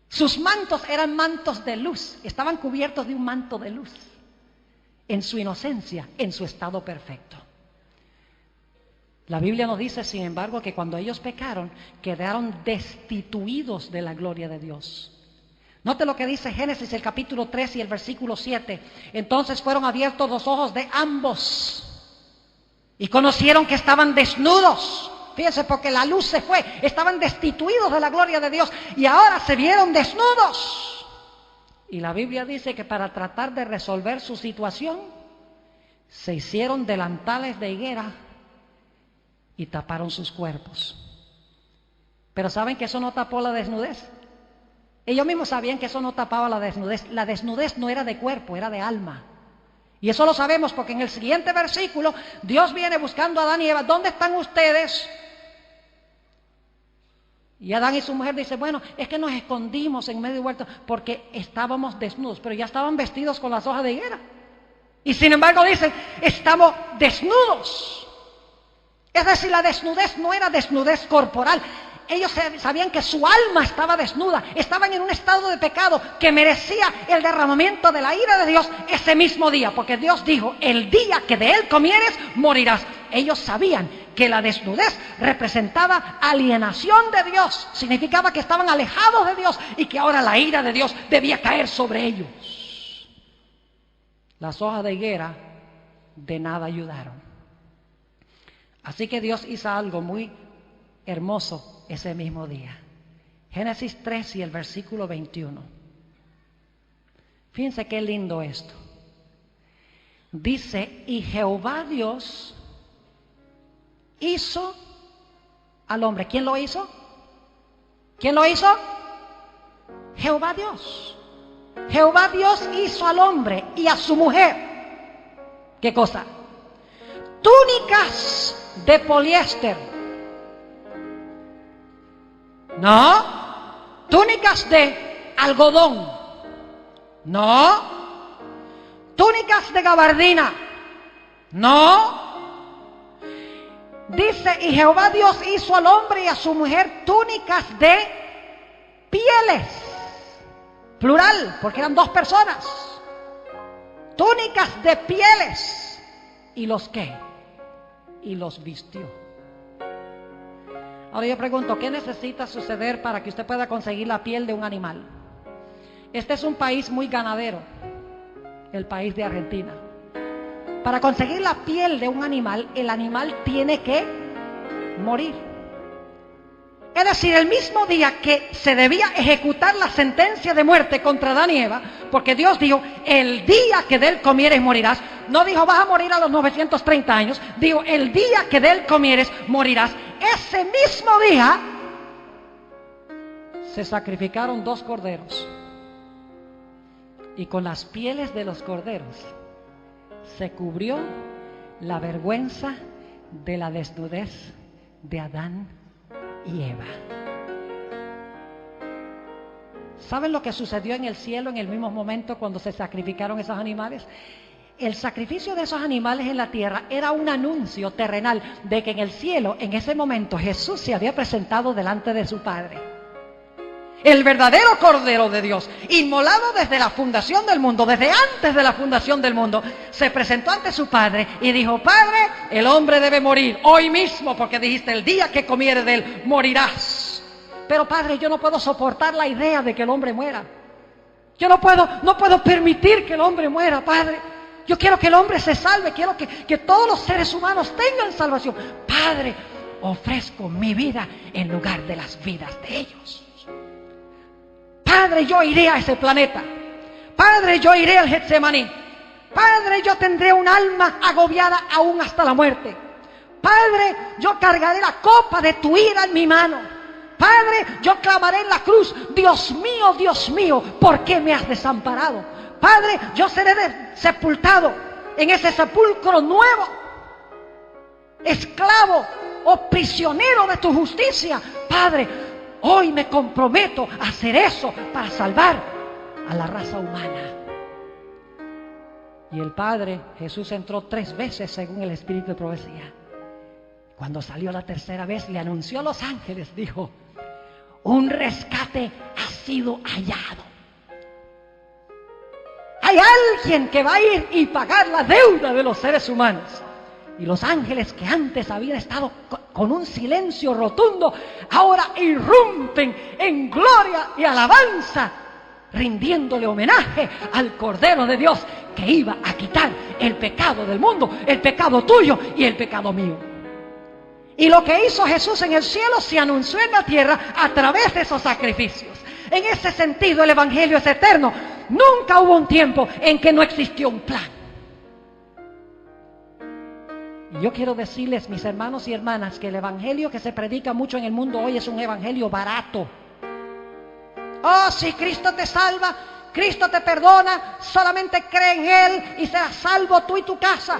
Sus mantos eran mantos de luz, estaban cubiertos de un manto de luz, en su inocencia, en su estado perfecto. La Biblia nos dice, sin embargo, que cuando ellos pecaron, quedaron destituidos de la gloria de Dios. Note lo que dice Génesis el capítulo 3 y el versículo 7. Entonces fueron abiertos los ojos de ambos y conocieron que estaban desnudos. Fíjense, porque la luz se fue, estaban destituidos de la gloria de Dios y ahora se vieron desnudos. Y la Biblia dice que para tratar de resolver su situación, se hicieron delantales de higuera y taparon sus cuerpos. Pero ¿saben que eso no tapó la desnudez? Ellos mismos sabían que eso no tapaba la desnudez. La desnudez no era de cuerpo, era de alma. Y eso lo sabemos porque en el siguiente versículo Dios viene buscando a Adán y Eva. ¿Dónde están ustedes? Y Adán y su mujer dicen, bueno, es que nos escondimos en medio del huerto porque estábamos desnudos, pero ya estaban vestidos con las hojas de higuera. Y sin embargo dicen, estamos desnudos. Es decir, la desnudez no era desnudez corporal. Ellos sabían que su alma estaba desnuda, estaban en un estado de pecado que merecía el derramamiento de la ira de Dios ese mismo día, porque Dios dijo, el día que de él comieres, morirás. Ellos sabían que la desnudez representaba alienación de Dios, significaba que estaban alejados de Dios y que ahora la ira de Dios debía caer sobre ellos. Las hojas de higuera de nada ayudaron. Así que Dios hizo algo muy hermoso ese mismo día. Génesis 3 y el versículo 21. Fíjense qué lindo esto. Dice, y Jehová Dios hizo al hombre. ¿Quién lo hizo? ¿Quién lo hizo? Jehová Dios. Jehová Dios hizo al hombre y a su mujer. ¿Qué cosa? Túnicas de poliéster. No, túnicas de algodón. No, túnicas de gabardina. No. Dice, y Jehová Dios hizo al hombre y a su mujer túnicas de pieles. Plural, porque eran dos personas. Túnicas de pieles. ¿Y los qué? Y los vistió. Ahora yo pregunto, ¿qué necesita suceder para que usted pueda conseguir la piel de un animal? Este es un país muy ganadero, el país de Argentina. Para conseguir la piel de un animal, el animal tiene que morir. Es decir, el mismo día que se debía ejecutar la sentencia de muerte contra Adán y Eva, porque Dios dijo, el día que de él comieres morirás. No dijo, vas a morir a los 930 años. Dijo, el día que de él comieres morirás. Ese mismo día se sacrificaron 2 corderos. Y con las pieles de los corderos se cubrió la vergüenza de la desnudez de Adán y Eva. ¿Saben lo que sucedió en el cielo en el mismo momento cuando se sacrificaron esos animales? El sacrificio de esos animales en la tierra era un anuncio terrenal de que en el cielo, en ese momento, Jesús se había presentado delante de su Padre. El verdadero Cordero de Dios, inmolado desde la fundación del mundo, desde antes de la fundación del mundo, se presentó ante su Padre y dijo, Padre, el hombre debe morir hoy mismo, porque dijiste, el día que comieres de él, morirás. Pero Padre, yo no puedo soportar la idea de que el hombre muera. Yo no puedo permitir que el hombre muera, Padre. Yo quiero que el hombre se salve, quiero que todos los seres humanos tengan salvación. Padre, ofrezco mi vida en lugar de las vidas de ellos. Padre, yo iré a ese planeta. Padre, yo iré al Getsemaní. Padre, yo tendré un alma agobiada aún hasta la muerte. Padre, yo cargaré la copa de tu ira en mi mano. Padre, yo clamaré en la cruz, Dios mío, ¿por qué me has desamparado? Padre, yo seré sepultado en ese sepulcro nuevo, esclavo o prisionero de tu justicia. Padre, hoy me comprometo a hacer eso para salvar a la raza humana. Y el Padre, Jesús entró 3 veces según el Espíritu de profecía. Cuando salió la tercera vez, le anunció a los ángeles, dijo: un rescate ha sido hallado. Hay alguien que va a ir y pagar la deuda de los seres humanos. Y los ángeles, que antes habían estado con un silencio rotundo, ahora irrumpen en gloria y alabanza, rindiéndole homenaje al Cordero de Dios, que iba a quitar el pecado del mundo, el pecado tuyo y el pecado mío. Y lo que hizo Jesús en el cielo se anunció en la tierra a través de esos sacrificios. En ese sentido, el Evangelio es eterno. Nunca hubo un tiempo en que no existió un plan. Y yo quiero decirles, mis hermanos y hermanas, que el Evangelio que se predica mucho en el mundo hoy es un Evangelio barato. Oh, si Cristo te salva, Cristo te perdona, solamente cree en Él y serás salvo tú y tu casa.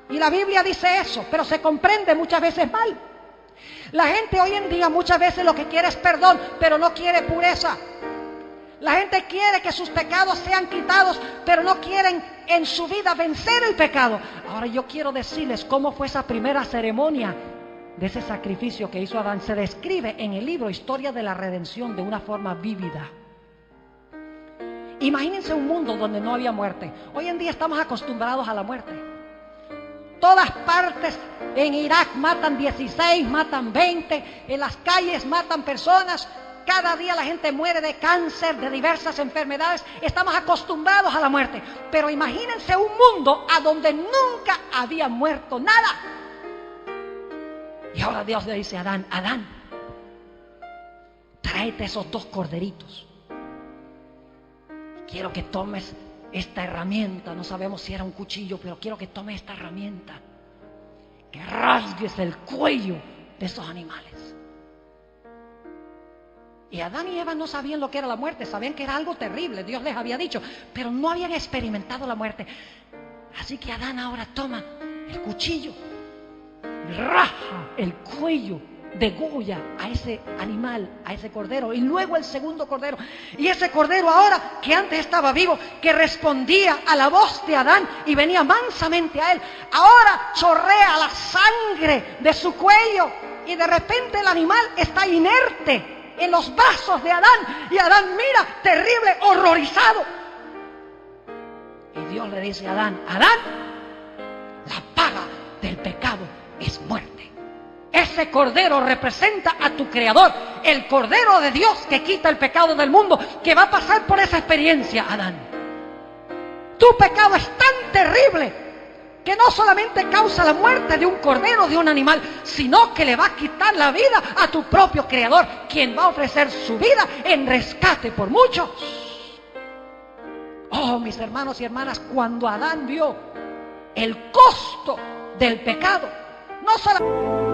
Y la Biblia dice eso, pero se comprende muchas veces mal. La gente hoy en día muchas veces lo que quiere es perdón, pero no quiere pureza. La gente quiere que sus pecados sean quitados, pero no quieren en su vida vencer el pecado. Ahora yo quiero decirles cómo fue esa primera ceremonia de ese sacrificio que hizo Adán. Se describe en el libro Historia de la Redención de una forma vívida. Imagínense un mundo donde no había muerte. Hoy en día estamos acostumbrados a la muerte. Todas partes, en Irak matan 16, matan 20, en las calles matan personas. Cada día la gente muere de cáncer, de diversas enfermedades. Estamos acostumbrados a la muerte. Pero imagínense un mundo a donde nunca había muerto nada. Y ahora Dios le dice a Adán: Adán, tráete esos 2 corderitos. Quiero que tomes esta herramienta. No sabemos si era un cuchillo, pero quiero que tomes esta herramienta, que rasgues el cuello de esos animales. Y Adán y Eva no sabían lo que era la muerte, sabían que era algo terrible, Dios les había dicho, pero no habían experimentado la muerte. Así que Adán ahora toma el cuchillo y raja el cuello, degolla a ese animal, a ese cordero, y luego el segundo cordero. Y ese cordero ahora, que antes estaba vivo, que respondía a la voz de Adán y venía mansamente a él, ahora chorrea la sangre de su cuello, y de repente el animal está inerte en los brazos de Adán, y Adán mira terrible, horrorizado. Y Dios le dice a Adán: Adán, la paga del pecado es muerte. Ese cordero representa a tu Creador, el Cordero de Dios que quita el pecado del mundo, que va a pasar por esa experiencia, Adán. Tu pecado es tan terrible que no solamente causa la muerte de un cordero, de un animal, sino que le va a quitar la vida a tu propio Creador, quien va a ofrecer su vida en rescate por muchos. Oh, mis hermanos y hermanas, cuando Adán vio el costo del pecado, no solamente...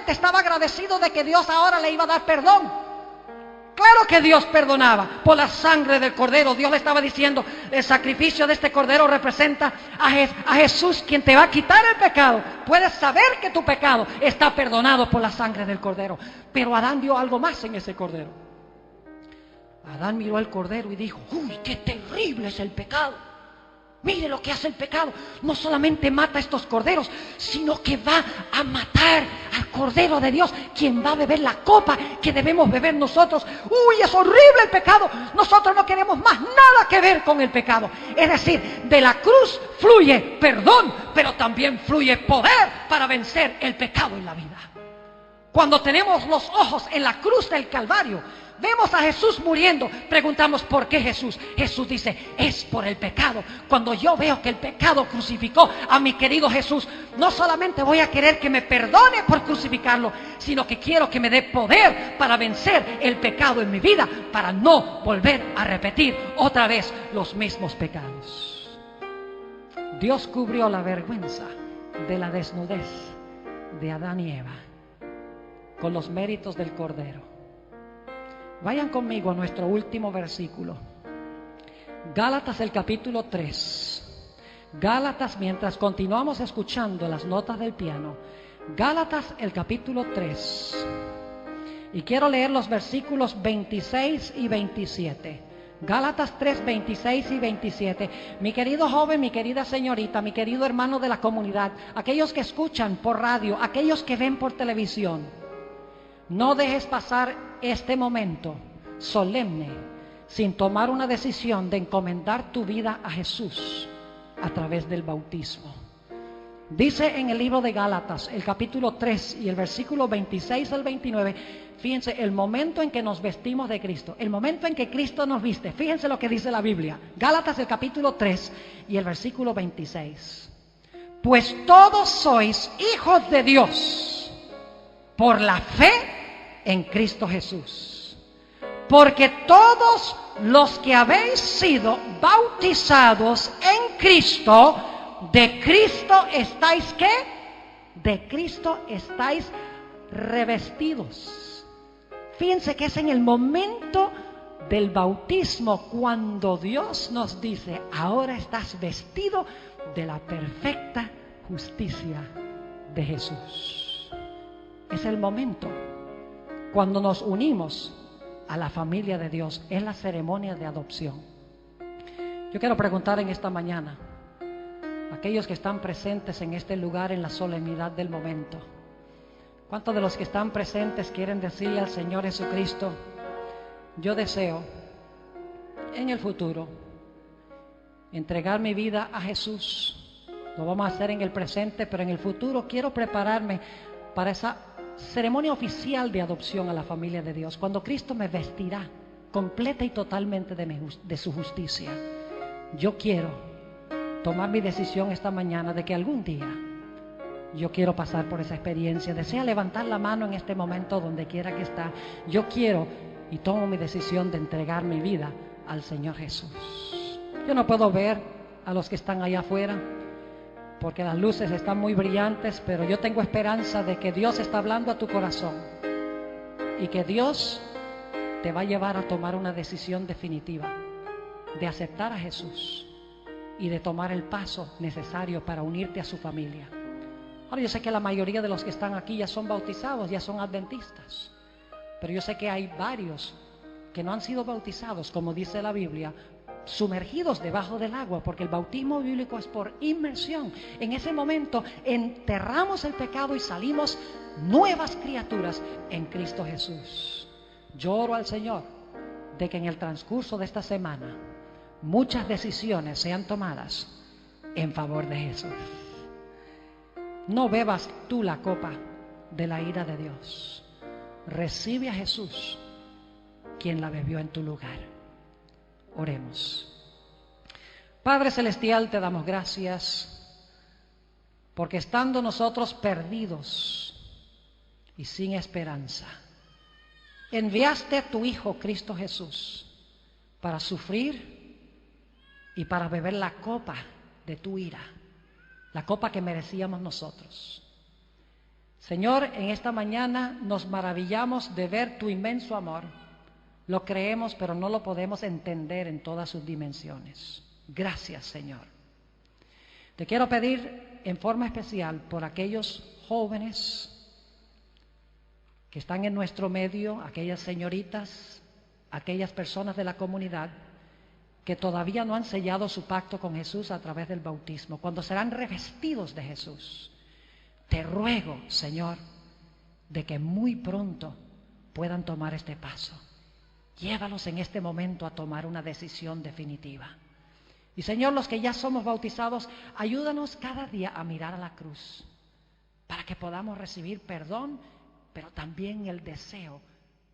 Estaba agradecido de que Dios ahora le iba a dar perdón. Claro que Dios perdonaba por la sangre del cordero. Dios le estaba diciendo: el sacrificio de este cordero representa a Jesús, quien te va a quitar el pecado. Puedes saber que tu pecado está perdonado por la sangre del cordero. Pero Adán vio algo más en ese cordero. Adán miró al cordero y dijo: ¡uy, qué terrible es el pecado! Mire lo que hace el pecado. No solamente mata a estos corderos, sino que va a matar al Cordero de Dios, quien va a beber la copa que debemos beber nosotros. ¡Uy, es horrible el pecado! Nosotros no queremos más nada que ver con el pecado. Es decir, de la cruz fluye perdón, pero también fluye poder para vencer el pecado en la vida. Cuando tenemos los ojos en la cruz del Calvario, vemos a Jesús muriendo, preguntamos: ¿por qué Jesús? Jesús dice: es por el pecado. Cuando yo veo que el pecado crucificó a mi querido Jesús, no solamente voy a querer que me perdone por crucificarlo, sino que quiero que me dé poder para vencer el pecado en mi vida, para no volver a repetir otra vez los mismos pecados. Dios cubrió la vergüenza de la desnudez de Adán y Eva con los méritos del Cordero. Vayan conmigo a nuestro último versículo. Gálatas, el capítulo 3. Gálatas, mientras continuamos escuchando las notas del piano. Gálatas, el capítulo 3. Y quiero leer los versículos 26 y 27. Gálatas 3, 26 y 27. Mi querido joven, mi querida señorita, mi querido hermano de la comunidad, aquellos que escuchan por radio, aquellos que ven por televisión, no dejes pasar este momento solemne sin tomar una decisión de encomendar tu vida a Jesús a través del bautismo. Dice en el libro de Gálatas, el capítulo 3 y el versículo 26 al 29, fíjense el momento en que nos vestimos de Cristo, el momento en que Cristo nos viste. Fíjense lo que dice la Biblia. Gálatas, el capítulo 3 y el versículo 26. Pues todos sois hijos de Dios por la fe en Cristo Jesús. Porque todos los que habéis sido bautizados en Cristo, de Cristo estáis, ¿qué? De Cristo estáis revestidos. Fíjense que es en el momento del bautismo cuando Dios nos dice: ahora estás vestido de la perfecta justicia de Jesús. Es el momento cuando nos unimos a la familia de Dios. Es la ceremonia de adopción. Yo quiero preguntar en esta mañana, aquellos que están presentes en este lugar en la solemnidad del momento, ¿cuántos de los que están presentes quieren decirle al Señor Jesucristo: yo deseo en el futuro entregar mi vida a Jesúz? Lo vamos a hacer en el presente, pero en el futuro quiero prepararme para esa ceremonia oficial de adopción a la familia de Dios, cuando Cristo me vestirá completa y totalmente de su justicia. Yo quiero tomar mi decisión esta mañana de que algún día yo quiero pasar por esa experiencia. Desea levantar la mano en este momento donde quiera que está. Yo quiero y tomo mi decisión de entregar mi vida al Señor Jesús. Yo no puedo ver a los que están allá afuera porque las luces están muy brillantes, pero yo tengo esperanza de que Dios está hablando a tu corazón y que Dios te va a llevar a tomar una decisión definitiva de aceptar a Jesús y de tomar el paso necesario para unirte a su familia. Ahora, yo sé que la mayoría de los que están aquí ya son bautizados, ya son adventistas, pero yo sé que hay varios que no han sido bautizados, como dice la Biblia, sumergidos debajo del agua, porque el bautismo bíblico es por inmersión. En ese momento enterramos el pecado y salimos nuevas criaturas en Cristo Jesús. Yo oro al Señor de que en el transcurso de esta semana muchas decisiones sean tomadas en favor de Jesús. No bebas tú la copa de la ira de Dios. Recibe a Jesús, quien la bebió en tu lugar. Oremos. Padre Celestial, te damos gracias porque estando nosotros perdidos y sin esperanza, enviaste a tu Hijo Cristo Jesús para sufrir y para beber la copa de tu ira, la copa que merecíamos nosotros. Señor, en esta mañana nos maravillamos de ver tu inmenso amor. Lo creemos, pero no lo podemos entender en todas sus dimensiones. Gracias, Señor. Te quiero pedir en forma especial por aquellos jóvenes que están en nuestro medio, aquellas señoritas, aquellas personas de la comunidad que todavía no han sellado su pacto con Jesús a través del bautismo, cuando serán revestidos de Jesús. Te ruego, Señor, de que muy pronto puedan tomar este paso. Llévalos en este momento a tomar una decisión definitiva. Y Señor, los que ya somos bautizados, ayúdanos cada día a mirar a la cruz para que podamos recibir perdón, pero también el deseo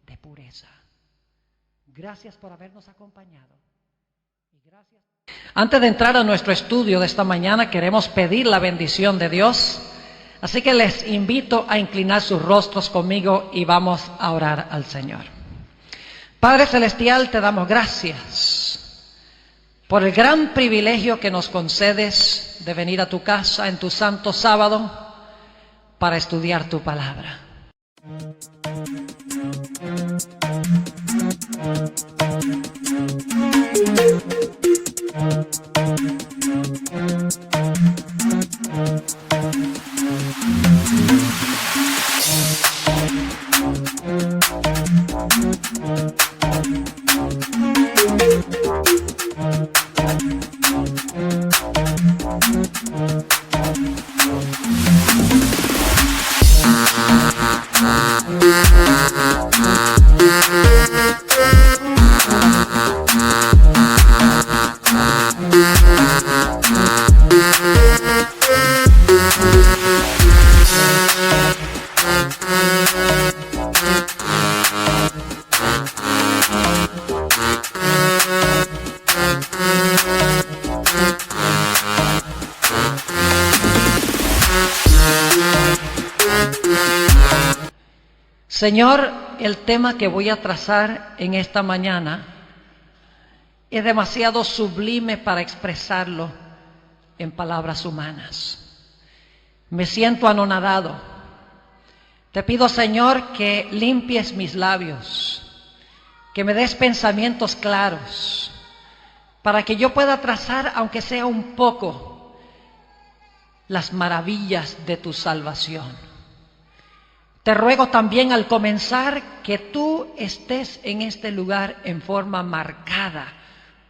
de pureza. Gracias por habernos acompañado. Gracias. Antes de entrar a nuestro estudio de esta mañana, queremos pedir la bendición de Dios. Así que les invito a inclinar sus rostros conmigo y vamos a orar al Señor. Padre Celestial, te damos gracias por el gran privilegio que nos concedes de venir a tu casa en tu santo sábado para estudiar tu palabra. Señor, el tema que voy a trazar en esta mañana es demasiado sublime para expresarlo en palabras humanas. Me siento anonadado. Te pido, Señor, que limpies mis labios, que me des pensamientos claros, para que yo pueda trazar, aunque sea un poco, las maravillas de tu salvación. Te ruego también al comenzar que tú estés en este lugar en forma marcada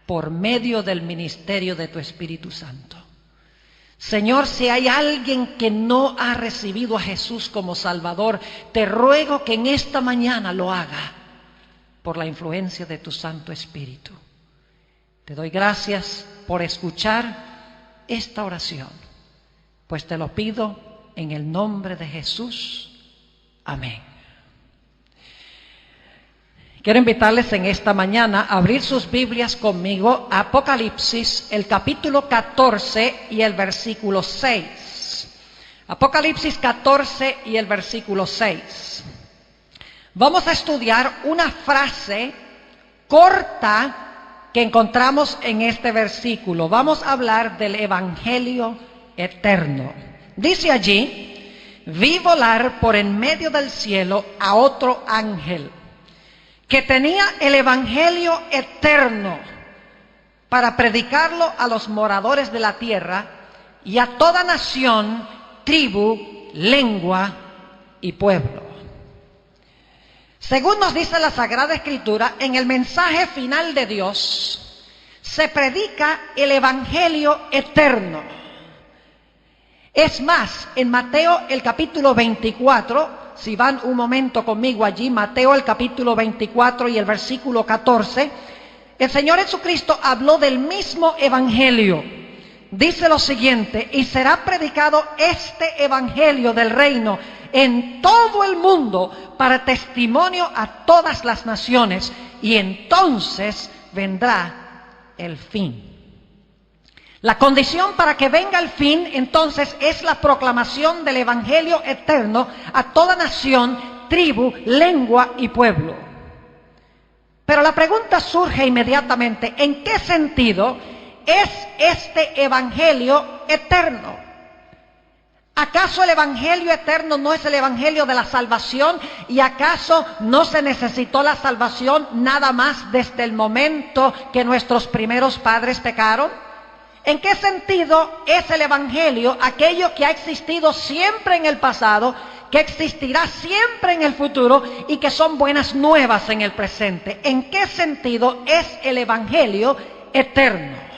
por medio del ministerio de tu Espíritu Santo. Señor, si hay alguien que no ha recibido a Jesús como Salvador, te ruego que en esta mañana lo haga por la influencia de tu Santo Espíritu. Te doy gracias por escuchar esta oración, pues te lo pido en el nombre de Jesús. Amén. Quiero invitarles en esta mañana a abrir sus Biblias conmigo a Apocalipsis, el capítulo 14 y el versículo 6. Apocalipsis 14 y el versículo 6. Vamos a estudiar una frase corta que encontramos en este versículo. Vamos a hablar del Evangelio eterno. Dice allí: vi volar por en medio del cielo a otro ángel que tenía el Evangelio eterno para predicarlo a los moradores de la tierra y a toda nación, tribu, lengua y pueblo. Según nos dice la Sagrada Escritura, en el mensaje final de Dios se predica el Evangelio eterno. Es más, en Mateo el capítulo 24, si van un momento conmigo allí, Mateo el capítulo 24 y el versículo 14, el Señor Jesucristo habló del mismo Evangelio. Dice lo siguiente: y será predicado este Evangelio del reino en todo el mundo para testimonio a todas las naciones, y entonces vendrá el fin. La condición para que venga el fin, entonces, es la proclamación del Evangelio eterno a toda nación, tribu, lengua y pueblo. Pero la pregunta surge inmediatamente: ¿en qué sentido es este Evangelio eterno? ¿Acaso el Evangelio eterno no es el Evangelio de la salvación? ¿Y acaso no se necesitó la salvación nada más desde el momento que nuestros primeros padres pecaron? ¿En qué sentido es el Evangelio aquello que ha existido siempre en el pasado, que existirá siempre en el futuro y que son buenas nuevas en el presente. ¿En qué sentido es el Evangelio eterno?